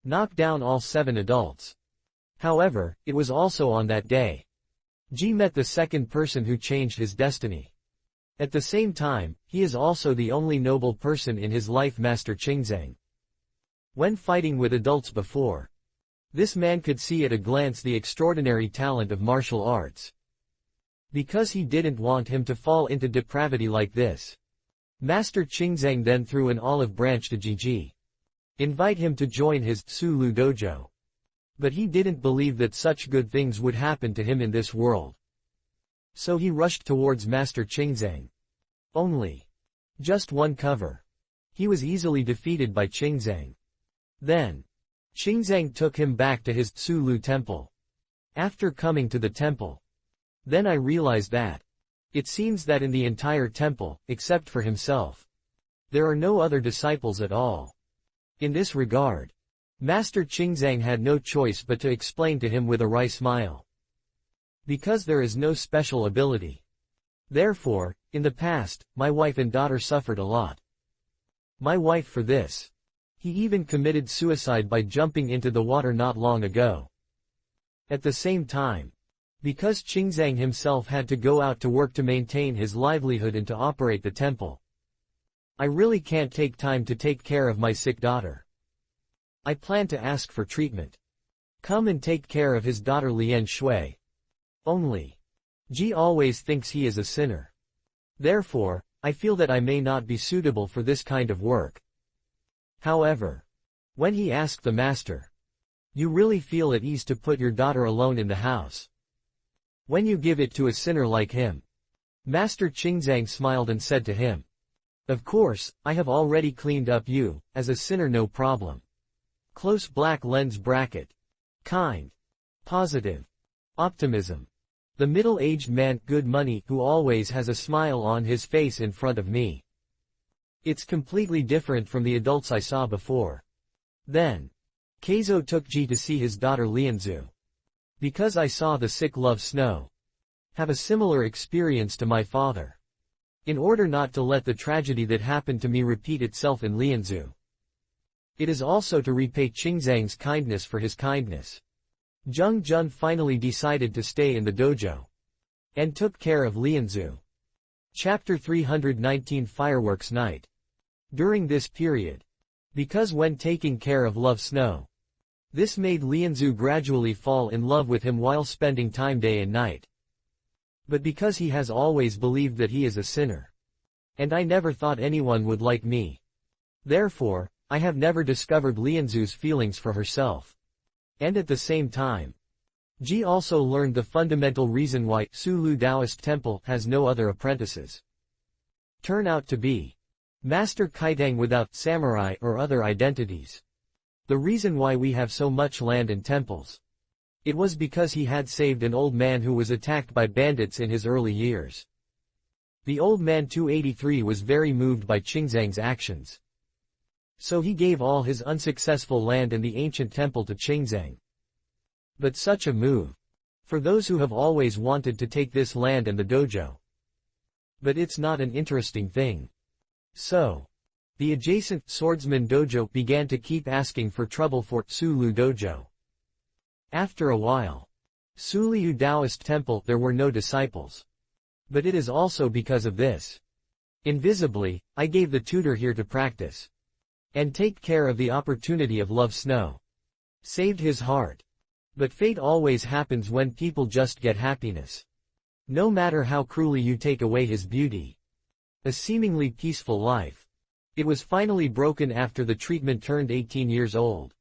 Knock down all 7 adults. However, it was also on that day. G met the second person who changed his destiny. At the same time, he is also the only noble person in his life, Master Qingzang. When fighting with adults before, this man could see at a glance the extraordinary talent of martial arts. Because he didn't want him to fall into depravity like this, Master Qingzang then threw an olive branch to Gigi. Invite him to join his Sulu dojo. But he didn't believe that such good things would happen to him in this world. So he rushed towards Master Qingzang. Only just one cover. He was easily defeated by Qingzang. Then Qingzang took him back to his Sulu temple. After coming to the temple, then I realized that it seems that in the entire temple, except for himself, there are no other disciples at all. In this regard, Master Qingzang had no choice but to explain to him with a wry smile. Because there is no special ability. Therefore, in the past, my wife and daughter suffered a lot. My wife for this. He even committed suicide by jumping into the water not long ago. At the same time, because Qingzang himself had to go out to work to maintain his livelihood and to operate the temple, I really can't take time to take care of my sick daughter. I plan to ask for treatment. Come and take care of his daughter Lian Shui. Only Ji always thinks he is a sinner. Therefore, I feel that I may not be suitable for this kind of work. However, when he asked the master, you really feel at ease to put your daughter alone in the house? When you give it to a sinner like him? Master Qingzang smiled and said to him, of course, I have already cleaned up you, as a sinner no problem. Close black lens bracket. Kind. Positive. Optimism. The middle-aged man, good money, who always has a smile on his face in front of me. It's completely different from the adults I saw before. Then, Keizo took Ji to see his daughter Lianzu. Because I saw the sick love Snow have a similar experience to my father. In order not to let the tragedy that happened to me repeat itself in Lianzu. It is also to repay Qingzang's kindness for his kindness. Zheng Jun finally decided to stay in the dojo. And took care of Lianzu. Chapter 319 Fireworks Night. During this period. Because when taking care of Love Snow, this made Lianzu gradually fall in love with him while spending time day and night. But because he has always believed that he is a sinner. And I never thought anyone would like me. Therefore, I have never discovered Lianzu's feelings for herself. And at the same time, Ji also learned the fundamental reason why Sulu Taoist Temple has no other apprentices. Turn out to be Master Kaitang without samurai or other identities. The reason why we have so much land and temples. It was because he had saved an old man who was attacked by bandits in his early years. The old man 283 was very moved by Qingzang's actions. So he gave all his unsuccessful land and the ancient temple to Qingzang. But such a move. For those who have always wanted to take this land and the dojo. But it's not an interesting thing. So, the adjacent swordsman dojo began to keep asking for trouble for Sulu dojo. After a while, Suliu Taoist temple there were no disciples. But it is also because of this. Invisibly, I gave the tutor here to practice. And take care of the opportunity of love snow. Saved his heart. But fate always happens when people just get happiness. No matter how cruelly you take away his beauty. A seemingly peaceful life. It was finally broken after the treatment turned 18 years old.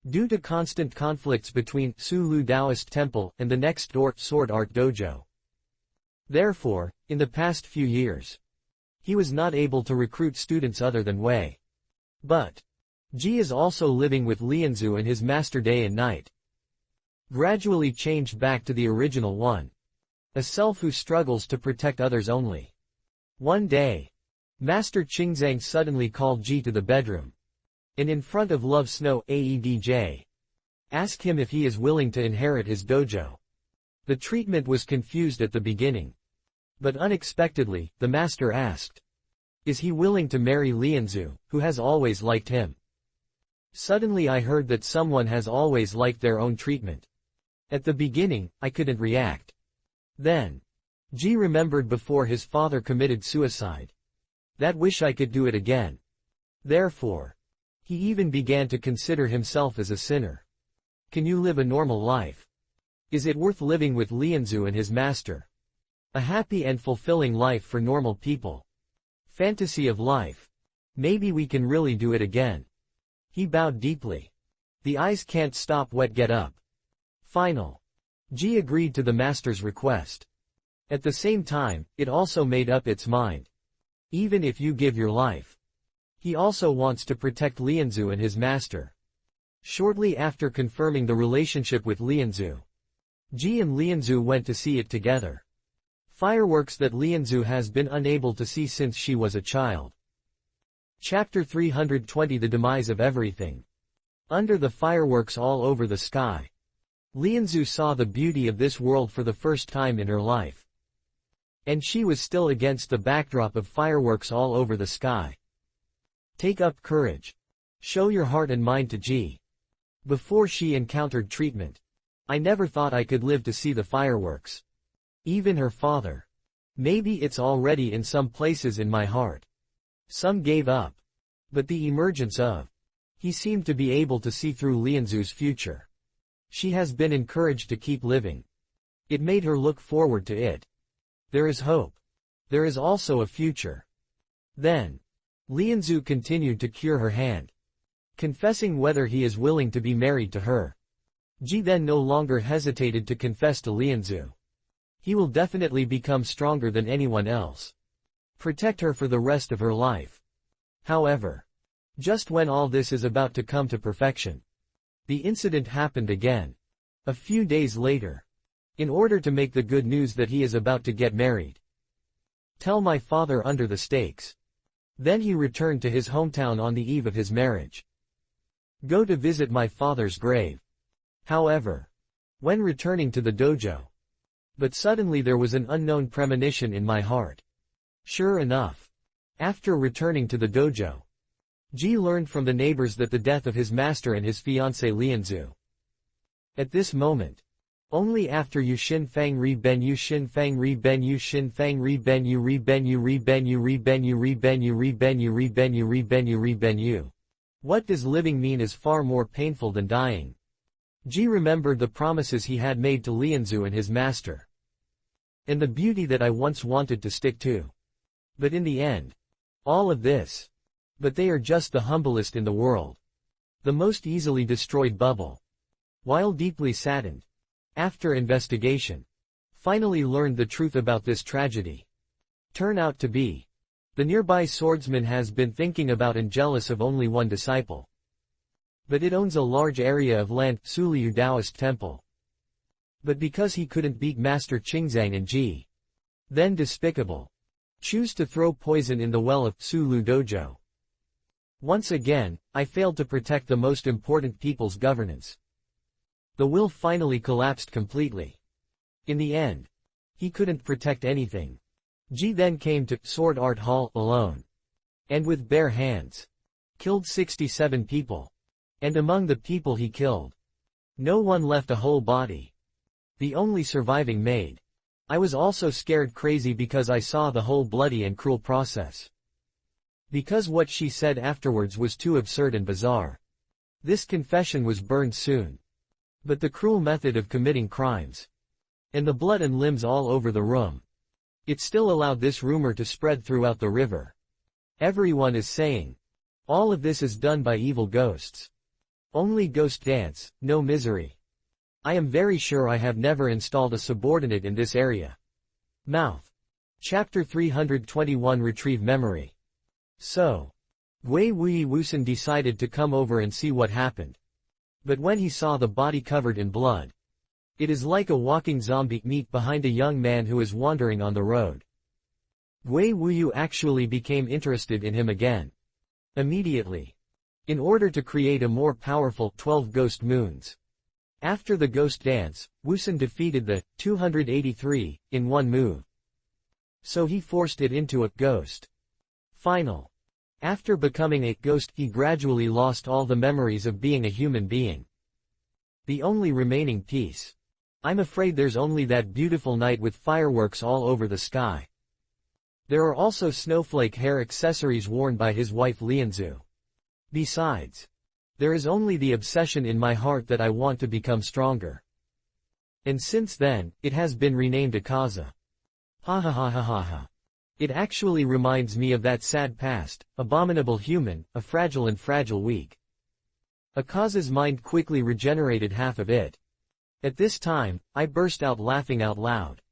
Due to constant conflicts between Sulu Taoist temple and the next door sword art dojo. Therefore, in the past few years, he was not able to recruit students other than Wei. But Ji is also living with Lianzu and his master day and night. Gradually changed back to the original one. A self who struggles to protect others only. One day, Master Qingzang suddenly called Ji to the bedroom. And in front of Love Snow Aedj. Ask him if he is willing to inherit his dojo. The treatment was confused at the beginning. But unexpectedly, the master asked. Is he willing to marry Lianzu, who has always liked him? Suddenly I heard that someone has always liked their own treatment. At the beginning, I couldn't react. Then, Ji remembered before his father committed suicide. That wish I could do it again. Therefore, he even began to consider himself as a sinner. Can you live a normal life? Is it worth living with Lianzu and his master? A happy and fulfilling life for normal people. Fantasy of life. Maybe we can really do it again. He bowed deeply. The eyes can't stop wet get up. Final. Ji agreed to the master's request. At the same time, it also made up its mind. Even if you give your life. He also wants to protect Lianzu and his master. Shortly after confirming the relationship with Lianzu, Ji and Lianzu went to see it together. Fireworks that Lianzu has been unable to see since she was a child. Chapter 320 The Demise of Everything. Under the fireworks all over the sky. Lianzu saw the beauty of this world for the first time in her life. And she was still against the backdrop of fireworks all over the sky. Take up courage. Show your heart and mind to Ji. Before she encountered treatment. I never thought I could live to see the fireworks. Even her father. Maybe it's already in some places in my heart. Some gave up. But the emergence of. He seemed to be able to see through Lianzu's future. She has been encouraged to keep living. It made her look forward to it. There is hope. There is also a future. Then, Lianzu continued to cure her hand. Confessing whether he is willing to be married to her. Ji then no longer hesitated to confess to Lianzu. He will definitely become stronger than anyone else. Protect her for the rest of her life. However, just when all this is about to come to perfection, the incident happened again. A few days later. In order to make the good news that he is about to get married. Tell my father under the stakes. Then he returned to his hometown on the eve of his marriage. Go to visit my father's grave. However, when returning to the dojo. But suddenly there was an unknown premonition in my heart. Sure enough. After returning to the dojo. Ji learned from the neighbors that the death of his master and his fiancée Lianzu. At this moment. Only after Yu Xin Fang Ri Ben Yu Xin Fang Ri Ben Yu Xin Fang Ri Ben Yu Ri Ben Yu Ri Ben Yu Ri Ben Yu Ri Ben Yu Ri Ben Yu Ri Ben Yu Ri Ben Yu Ri Ben Yu. What does living mean is far more painful than dying. Ji remembered the promises he had made to Lianzu and his master. And the beauty that I once wanted to stick to. But in the end. All of this. But they are just the humblest in the world. The most easily destroyed bubble. While deeply saddened. After investigation. Finally learned the truth about this tragedy. Turn out to be. The nearby swordsman has been thinking about and jealous of only one disciple. But it owns a large area of land, Suliu Taoist temple. But because he couldn't beat Master Qingzang and Ji. Then despicable. Choose to throw poison in the well of Sulu Dojo. Once again, I failed to protect the most important people's governance. The will finally collapsed completely. In the end, he couldn't protect anything. Ji then came to Sword Art Hall alone. And with bare hands. Killed 67 people. And among the people he killed, no one left a whole body. The only surviving maid. I was also scared crazy because I saw the whole bloody and cruel process. Because what she said afterwards was too absurd and bizarre. This confession was burned soon. But the cruel method of committing crimes. And the blood and limbs all over the room. It still allowed this rumor to spread throughout the river. Everyone is saying. All of this is done by evil ghosts. Only ghost dance, no misery. I am very sure I have never installed a subordinate in this area. Mouth. Chapter 321 Retrieve Memory. So. Wei Wui Wusun decided to come over and see what happened. But when he saw the body covered in blood. It is like a walking zombie meat behind a young man who is wandering on the road. Wei Wuyu actually became interested in him again. Immediately. In order to create a more powerful 12 ghost moons. After the ghost dance, Wusun defeated the 283 in one move. So he forced it into a ghost. Final. After becoming a ghost, he gradually lost all the memories of being a human being. The only remaining piece. I'm afraid there's only that beautiful night with fireworks all over the sky. There are also snowflake hair accessories worn by his wife Lianzu. Besides, there is only the obsession in my heart that I want to become stronger. And since then, it has been renamed Akaza. Ha ha ha ha ha ha. It actually reminds me of that sad past, abominable human, a fragile and fragile weak. Akaza's mind quickly regenerated half of it. At this time, I burst out laughing out loud.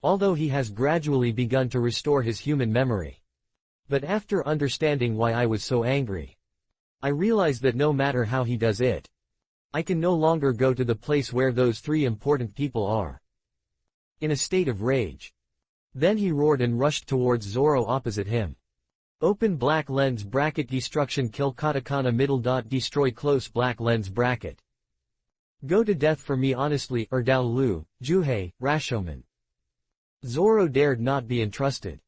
Although he has gradually begun to restore his human memory. But after understanding why I was so angry, I realized that no matter how he does it, I can no longer go to the place where those three important people are. In a state of rage. Then he roared and rushed towards Zoro opposite him. Open black lens bracket destruction kill katakana middle dot destroy close black lens bracket. Go to death for me honestly Dao Lu, Juhei, Rashomon. Zoro dared not be entrusted.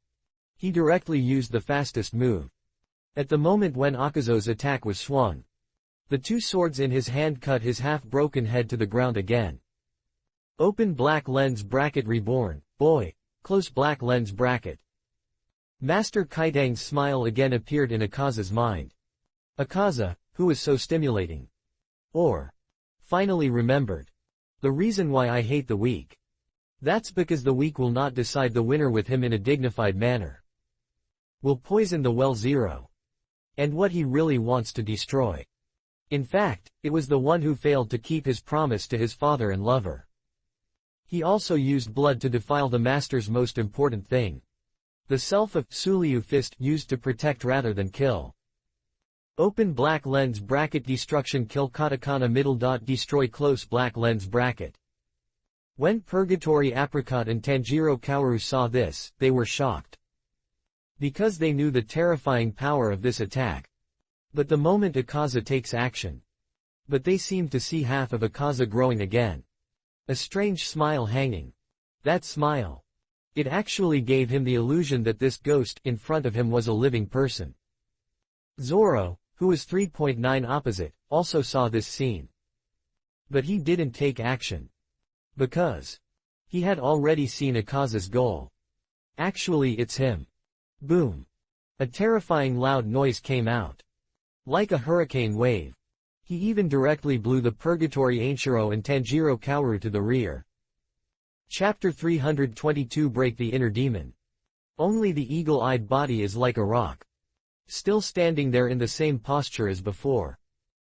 He directly used the fastest move. At the moment when Akazo's attack was swung, the two swords in his hand cut his half-broken head to the ground again. Open black lens bracket reborn, boy, close black lens bracket. Master Kaitang's smile again appeared in Akaza's mind. Akaza, who was so stimulating. Or, finally remembered. The reason why I hate the weak. That's because the weak will not decide the winner with him in a dignified manner. Will poison the well zero. And what he really wants to destroy. In fact, it was the one who failed to keep his promise to his father and lover. He also used blood to defile the master's most important thing. The self of Suliu fist used to protect rather than kill. Open black lens bracket destruction kill katakana middle dot destroy close black lens bracket. When Purgatory Apricot and Tanjiro Kaoru saw this, they were shocked. Because they knew the terrifying power of this attack. But the moment Akaza takes action. But they seemed to see half of Akaza growing again. A strange smile hanging. That smile. It actually gave him the illusion that this ghost in front of him was a living person. Zoro, who was 3.9 opposite, also saw this scene. But he didn't take action. Because he had already seen Akaza's goal. Actually it's him. Boom. A terrifying loud noise came out. Like a hurricane wave. He even directly blew the Purgatory Ainshiro and Tanjiro Kaoru to the rear. Chapter 322 Break the Inner Demon. Only the eagle-eyed body is like a rock. Still standing there in the same posture as before.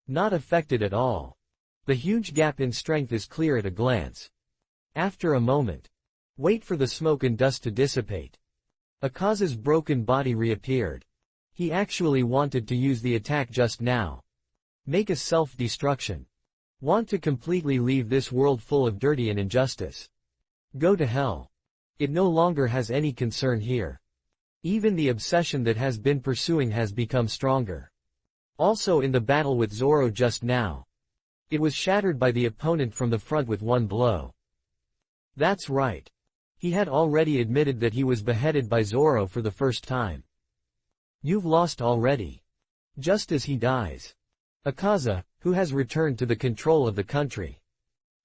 Not affected at all. The huge gap in strength is clear at a glance. After a moment. Wait for the smoke and dust to dissipate. Akaza's broken body reappeared. He actually wanted to use the attack just now. Make a self-destruction. Want to completely leave this world full of dirty and injustice. Go to hell. It no longer has any concern here. Even the obsession that has been pursuing has become stronger. Also in the battle with Zoro just now. It was shattered by the opponent from the front with one blow. That's right. He had already admitted that he was beheaded by Zoro for the first time. You've lost already. Just as he dies. Akaza, who has returned to the control of the country.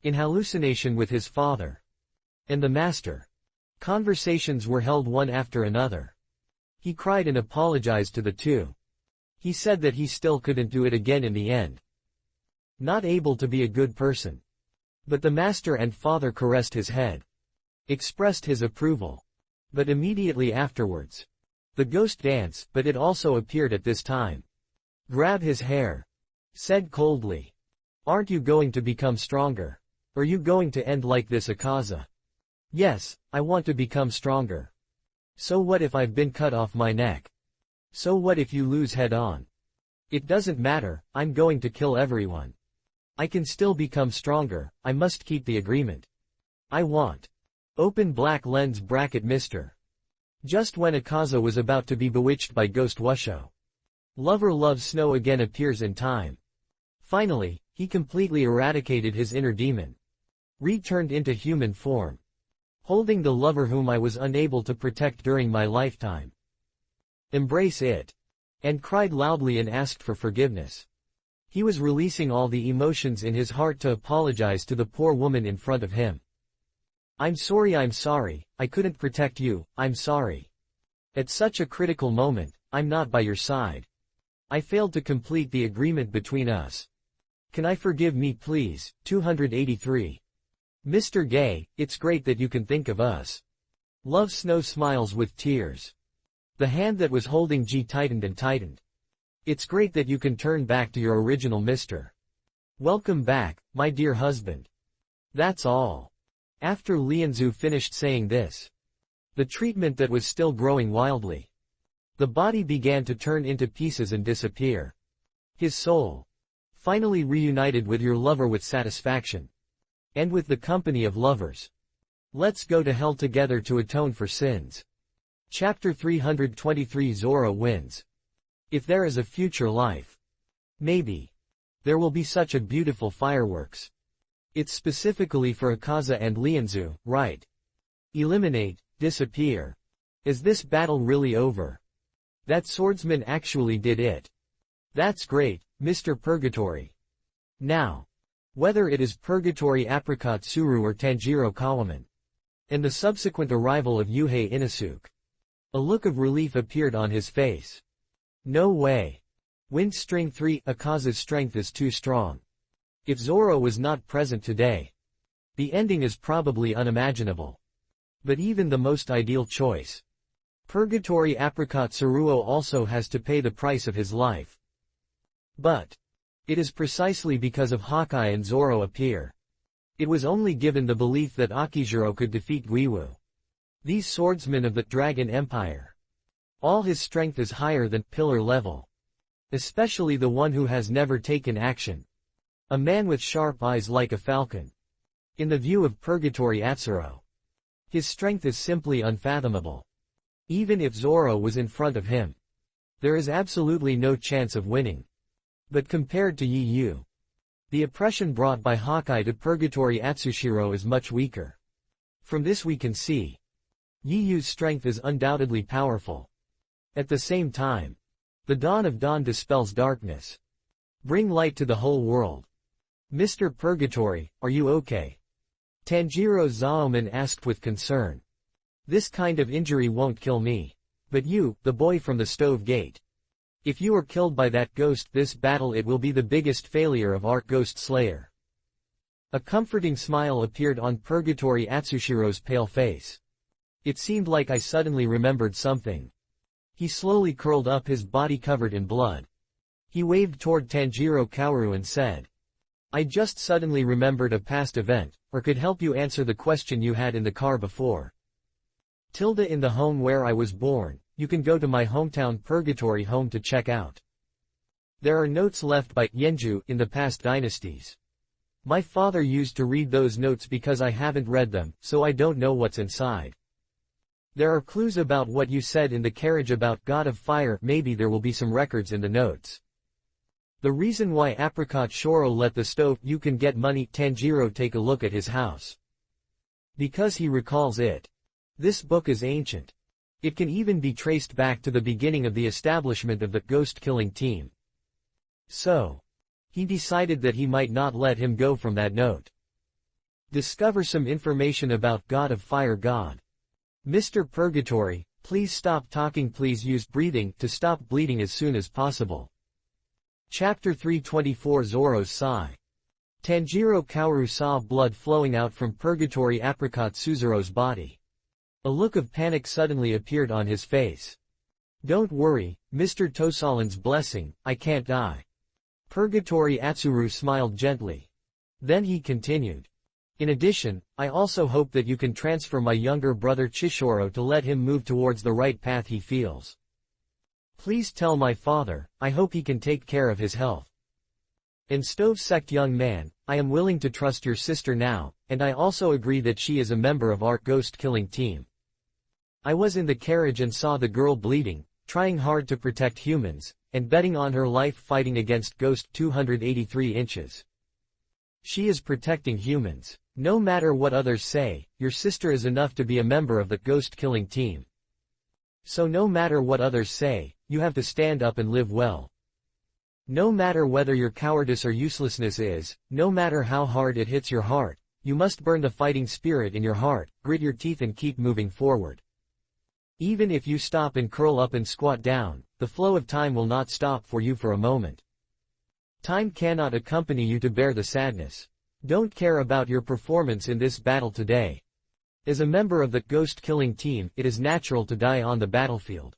In hallucination with his father. And the master. Conversations were held one after another. He cried and apologized to the two. He said that he still couldn't do it again in the end. Not able to be a good person. But the master and father caressed his head. Expressed his approval. But immediately afterwards. The ghost dance, but it also appeared at this time. Grab his hair. Said coldly. Aren't you going to become stronger? Are you going to end like this, Akaza? Yes, I want to become stronger. So what if I've been cut off my neck? So what if you lose head on? It doesn't matter, I'm going to kill everyone. I can still become stronger, I must keep the agreement. I want. Open black lens bracket Mr. Just when Akaza was about to be bewitched by Ghost Wusho. Lover loves snow again appears in time. Finally, he completely eradicated his inner demon. Returned into human form. Holding the lover whom I was unable to protect during my lifetime. Embrace it. And cried loudly and asked for forgiveness. He was releasing all the emotions in his heart to apologize to the poor woman in front of him. I'm sorry, I couldn't protect you, I'm sorry. At such a critical moment, I'm not by your side. I failed to complete the agreement between us. Can I forgive me please? 283. Mr. Gay, it's great that you can think of us. Love Snow smiles with tears. The hand that was holding G tightened and tightened. It's great that you can turn back to your original Mr. Welcome back, my dear husband. That's all. After Lianzu finished saying this, the treatment that was still growing wildly. The body began to turn into pieces and disappear. His soul. Finally reunited with your lover with satisfaction. And with the company of lovers. Let's go to hell together to atone for sins. Chapter 323 Zoro wins. If there is a future life. Maybe. There will be such a beautiful fireworks. It's specifically for Akaza and Lianzu, right? Eliminate, disappear. Is this battle really over? That swordsman actually did it. That's great, Mr. Purgatory. Now. Whether it is Purgatory Apricot Tsuru or Tanjiro Kawaman. And the subsequent arrival of Yuhei Inosuke. A look of relief appeared on his face. No way. Wind String 3, Akaza's strength is too strong. If Zoro was not present today. The ending is probably unimaginable. But even the most ideal choice. Purgatory Apricot Tsuruo also has to pay the price of his life. But. It is precisely because of Hawkeye and Zoro appear. It was only given the belief that Akijiro could defeat Guiwu. These swordsmen of the Dragon Empire. All his strength is higher than pillar level. Especially the one who has never taken action. A man with sharp eyes like a falcon. In the view of Purgatory Atsuro. His strength is simply unfathomable. Even if Zoro was in front of him. There is absolutely no chance of winning. But compared to Yi Yu, the oppression brought by Hawkeye to Purgatory Atsushiro is much weaker. From this we can see. Yi Yu's strength is undoubtedly powerful. At the same time, the dawn of dawn dispels darkness. Bring light to the whole world. Mr. Purgatory, are you okay? Tanjiro Zaoman asked with concern. This kind of injury won't kill me. But you, the boy from the stove gate. If you are killed by that ghost this battle it will be the biggest failure of Arc Ghost Slayer. A comforting smile appeared on Purgatory Atsushiro's pale face. It seemed like I suddenly remembered something. He slowly curled up his body covered in blood. He waved toward Tanjiro Kaoru and said. I just suddenly remembered a past event, or could help you answer the question you had in the car before. Tilda in the home where I was born. You can go to my hometown Purgatory home to check out. There are notes left by Yenju in the past dynasties. My father used to read those notes because I haven't read them, so I don't know what's inside. There are clues about what you said in the carriage about God of Fire, maybe there will be some records in the notes. The reason why Apricot Shoro let the stove, you can get money. Tanjiro take a look at his house. Because he recalls it. This book is ancient. It can even be traced back to the beginning of the establishment of the ghost-killing team. So, he decided that he might not let him go from that note. Discover some information about God of Fire. God. Mr. Purgatory, please stop talking, please use breathing to stop bleeding as soon as possible. Chapter 324 Zoro's Sigh. Tanjiro Kaoru saw blood flowing out from Purgatory Apricot Suzuro's body. A look of panic suddenly appeared on his face. Don't worry, Mr. Tosalan's blessing, I can't die. Purgatory Atsuru smiled gently. Then he continued. In addition, I also hope that you can transfer my younger brother Chishoro to let him move towards the right path he feels. Please tell my father, I hope he can take care of his health. And Stove Sect young man, I am willing to trust your sister now, and I also agree that she is a member of our ghost-killing team. I was in the carriage and saw the girl bleeding, trying hard to protect humans, and betting on her life fighting against Ghost 283 inches. She is protecting humans. No matter what others say, your sister is enough to be a member of the ghost-killing team. So no matter what others say, you have to stand up and live well. No matter whether your cowardice or uselessness is, no matter how hard it hits your heart, you must burn the fighting spirit in your heart, grit your teeth and keep moving forward. Even if you stop and curl up and squat down, the flow of time will not stop for you for a moment. Time cannot accompany you to bear the sadness. Don't care about your performance in this battle today. As a member of the ghost-killing team, it is natural to die on the battlefield.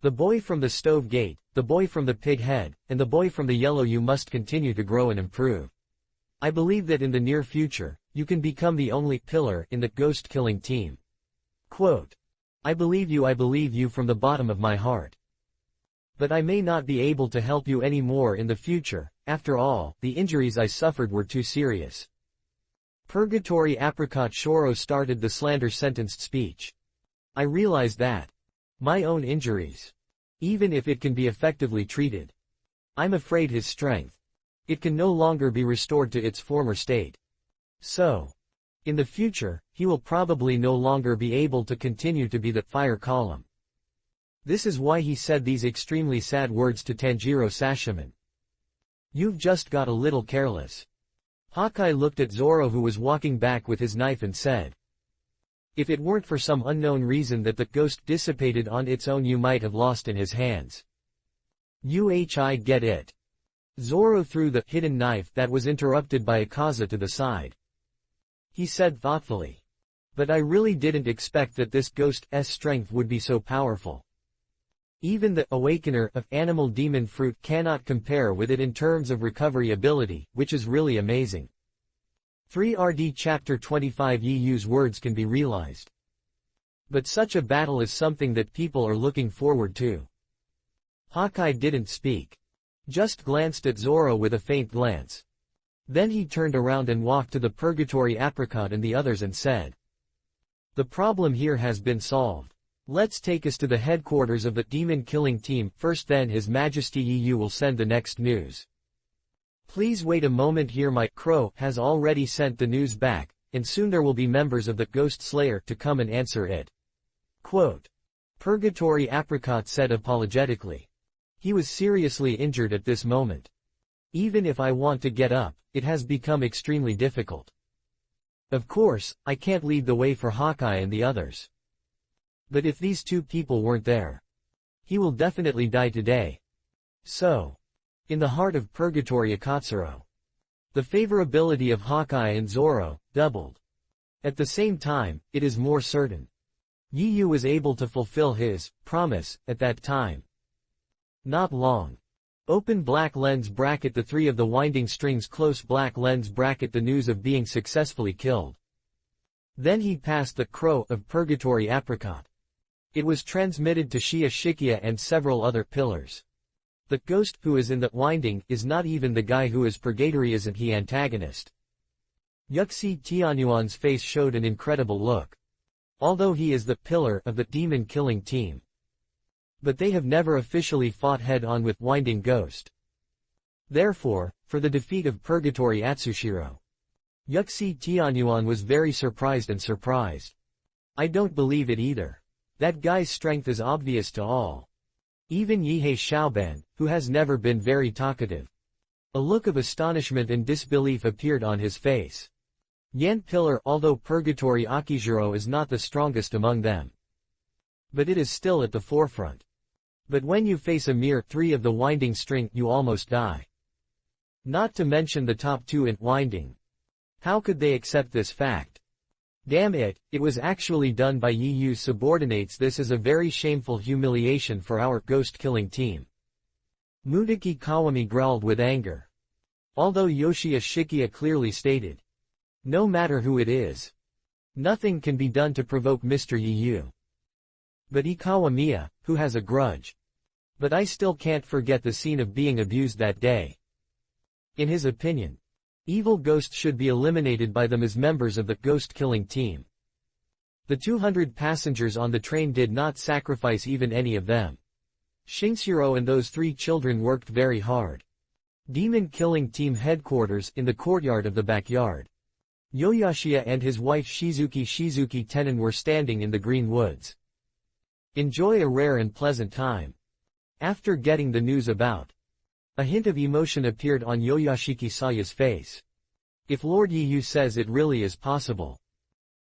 The boy from the stove gate, the boy from the pig head, and the boy from the yellow, you must continue to grow and improve. I believe that in the near future, you can become the only pillar in the ghost-killing team. Quote. I believe you from the bottom of my heart. But I may not be able to help you any more in the future, after all, the injuries I suffered were too serious. Purgatory Apricot Shoro started the slander-sentenced speech. I realize that. My own injuries. Even if it can be effectively treated. I'm afraid his strength. It can no longer be restored to its former state. So. In the future, he will probably no longer be able to continue to be the fire column. This is why he said these extremely sad words to Tanjiro Sashaman. You've just got a little careless. Hawkeye looked at Zoro, who was walking back with his knife, and said, if it weren't for some unknown reason that the ghost dissipated on its own, you might have lost in his hands. I get it. Zoro threw the hidden knife that was interrupted by Akaza to the side. He said thoughtfully. But I really didn't expect that this ghost's strength would be so powerful. Even the Awakener of Animal Demon Fruit cannot compare with it in terms of recovery ability, which is really amazing. 3RD Chapter 25 Yu's words can be realized. But such a battle is something that people are looking forward to. Hawkeye didn't speak. Just glanced at Zoro with a faint glance. Then he turned around and walked to the Purgatory Apricot and the others and said, the problem here has been solved. Let's take us to the headquarters of the demon-killing team first, then His Majesty Yu will send the next news. Please wait a moment here, my crow has already sent the news back, and soon there will be members of the Ghost Slayer to come and answer it. Quote. Purgatory Apricot said apologetically. He was seriously injured at this moment. Even if I want to get up, it has become extremely difficult. Of course, I can't lead the way for Hawkeye and the others. But if these two people weren't there, he will definitely die today. So. In the heart of Purgatory Akatsuro. The favorability of Hawkeye and Zoro doubled. At the same time, it is more certain. Yu was able to fulfill his promise at that time. Not long. Open black lens bracket, the three of the winding strings, close black lens bracket, the news of being successfully killed. Then he passed the crow of Purgatory Apricot. It was transmitted to Shia Shikia and several other pillars. The ghost who is in the winding is not even the guy who is purgatory, isn't he antagonist? Yuxi Tianyuan's face showed an incredible look. Although he is the pillar of the demon-killing team. But they have never officially fought head-on with Winding Ghost. Therefore, for the defeat of Purgatory Atsushiro, Yuxi Tianyuan was very surprised. I don't believe it either. That guy's strength is obvious to all. Even Yihei Xiaoban, who has never been very talkative. A look of astonishment and disbelief appeared on his face. Yan Pillar, although Purgatory Akijiro is not the strongest among them, but it is still at the forefront. But when you face a mere 3 of the winding string, you almost die. Not to mention the top 2 in winding. How could they accept this fact? Damn it, it was actually done by Yi Yu's subordinates. This is a very shameful humiliation for our ghost-killing team. Mutaki Kawami growled with anger. Although Yoshia Shikia clearly stated, no matter who it is, nothing can be done to provoke Mr. Yi Yu. But Ikawa Miya, who has a grudge. But I still can't forget the scene of being abused that day. In his opinion, evil ghosts should be eliminated by them as members of the ghost-killing team. The 200 passengers on the train did not sacrifice even any of them. Shinshiro and those 3 children worked very hard. Demon-killing team headquarters in the courtyard of the backyard. Yoyashiya and his wife Shizuki Tenon were standing in the green woods. Enjoy a rare and pleasant time. After getting the news about, a hint of emotion appeared on Yoyashiki Saya's face. If Lord Yi Yu says it really is possible,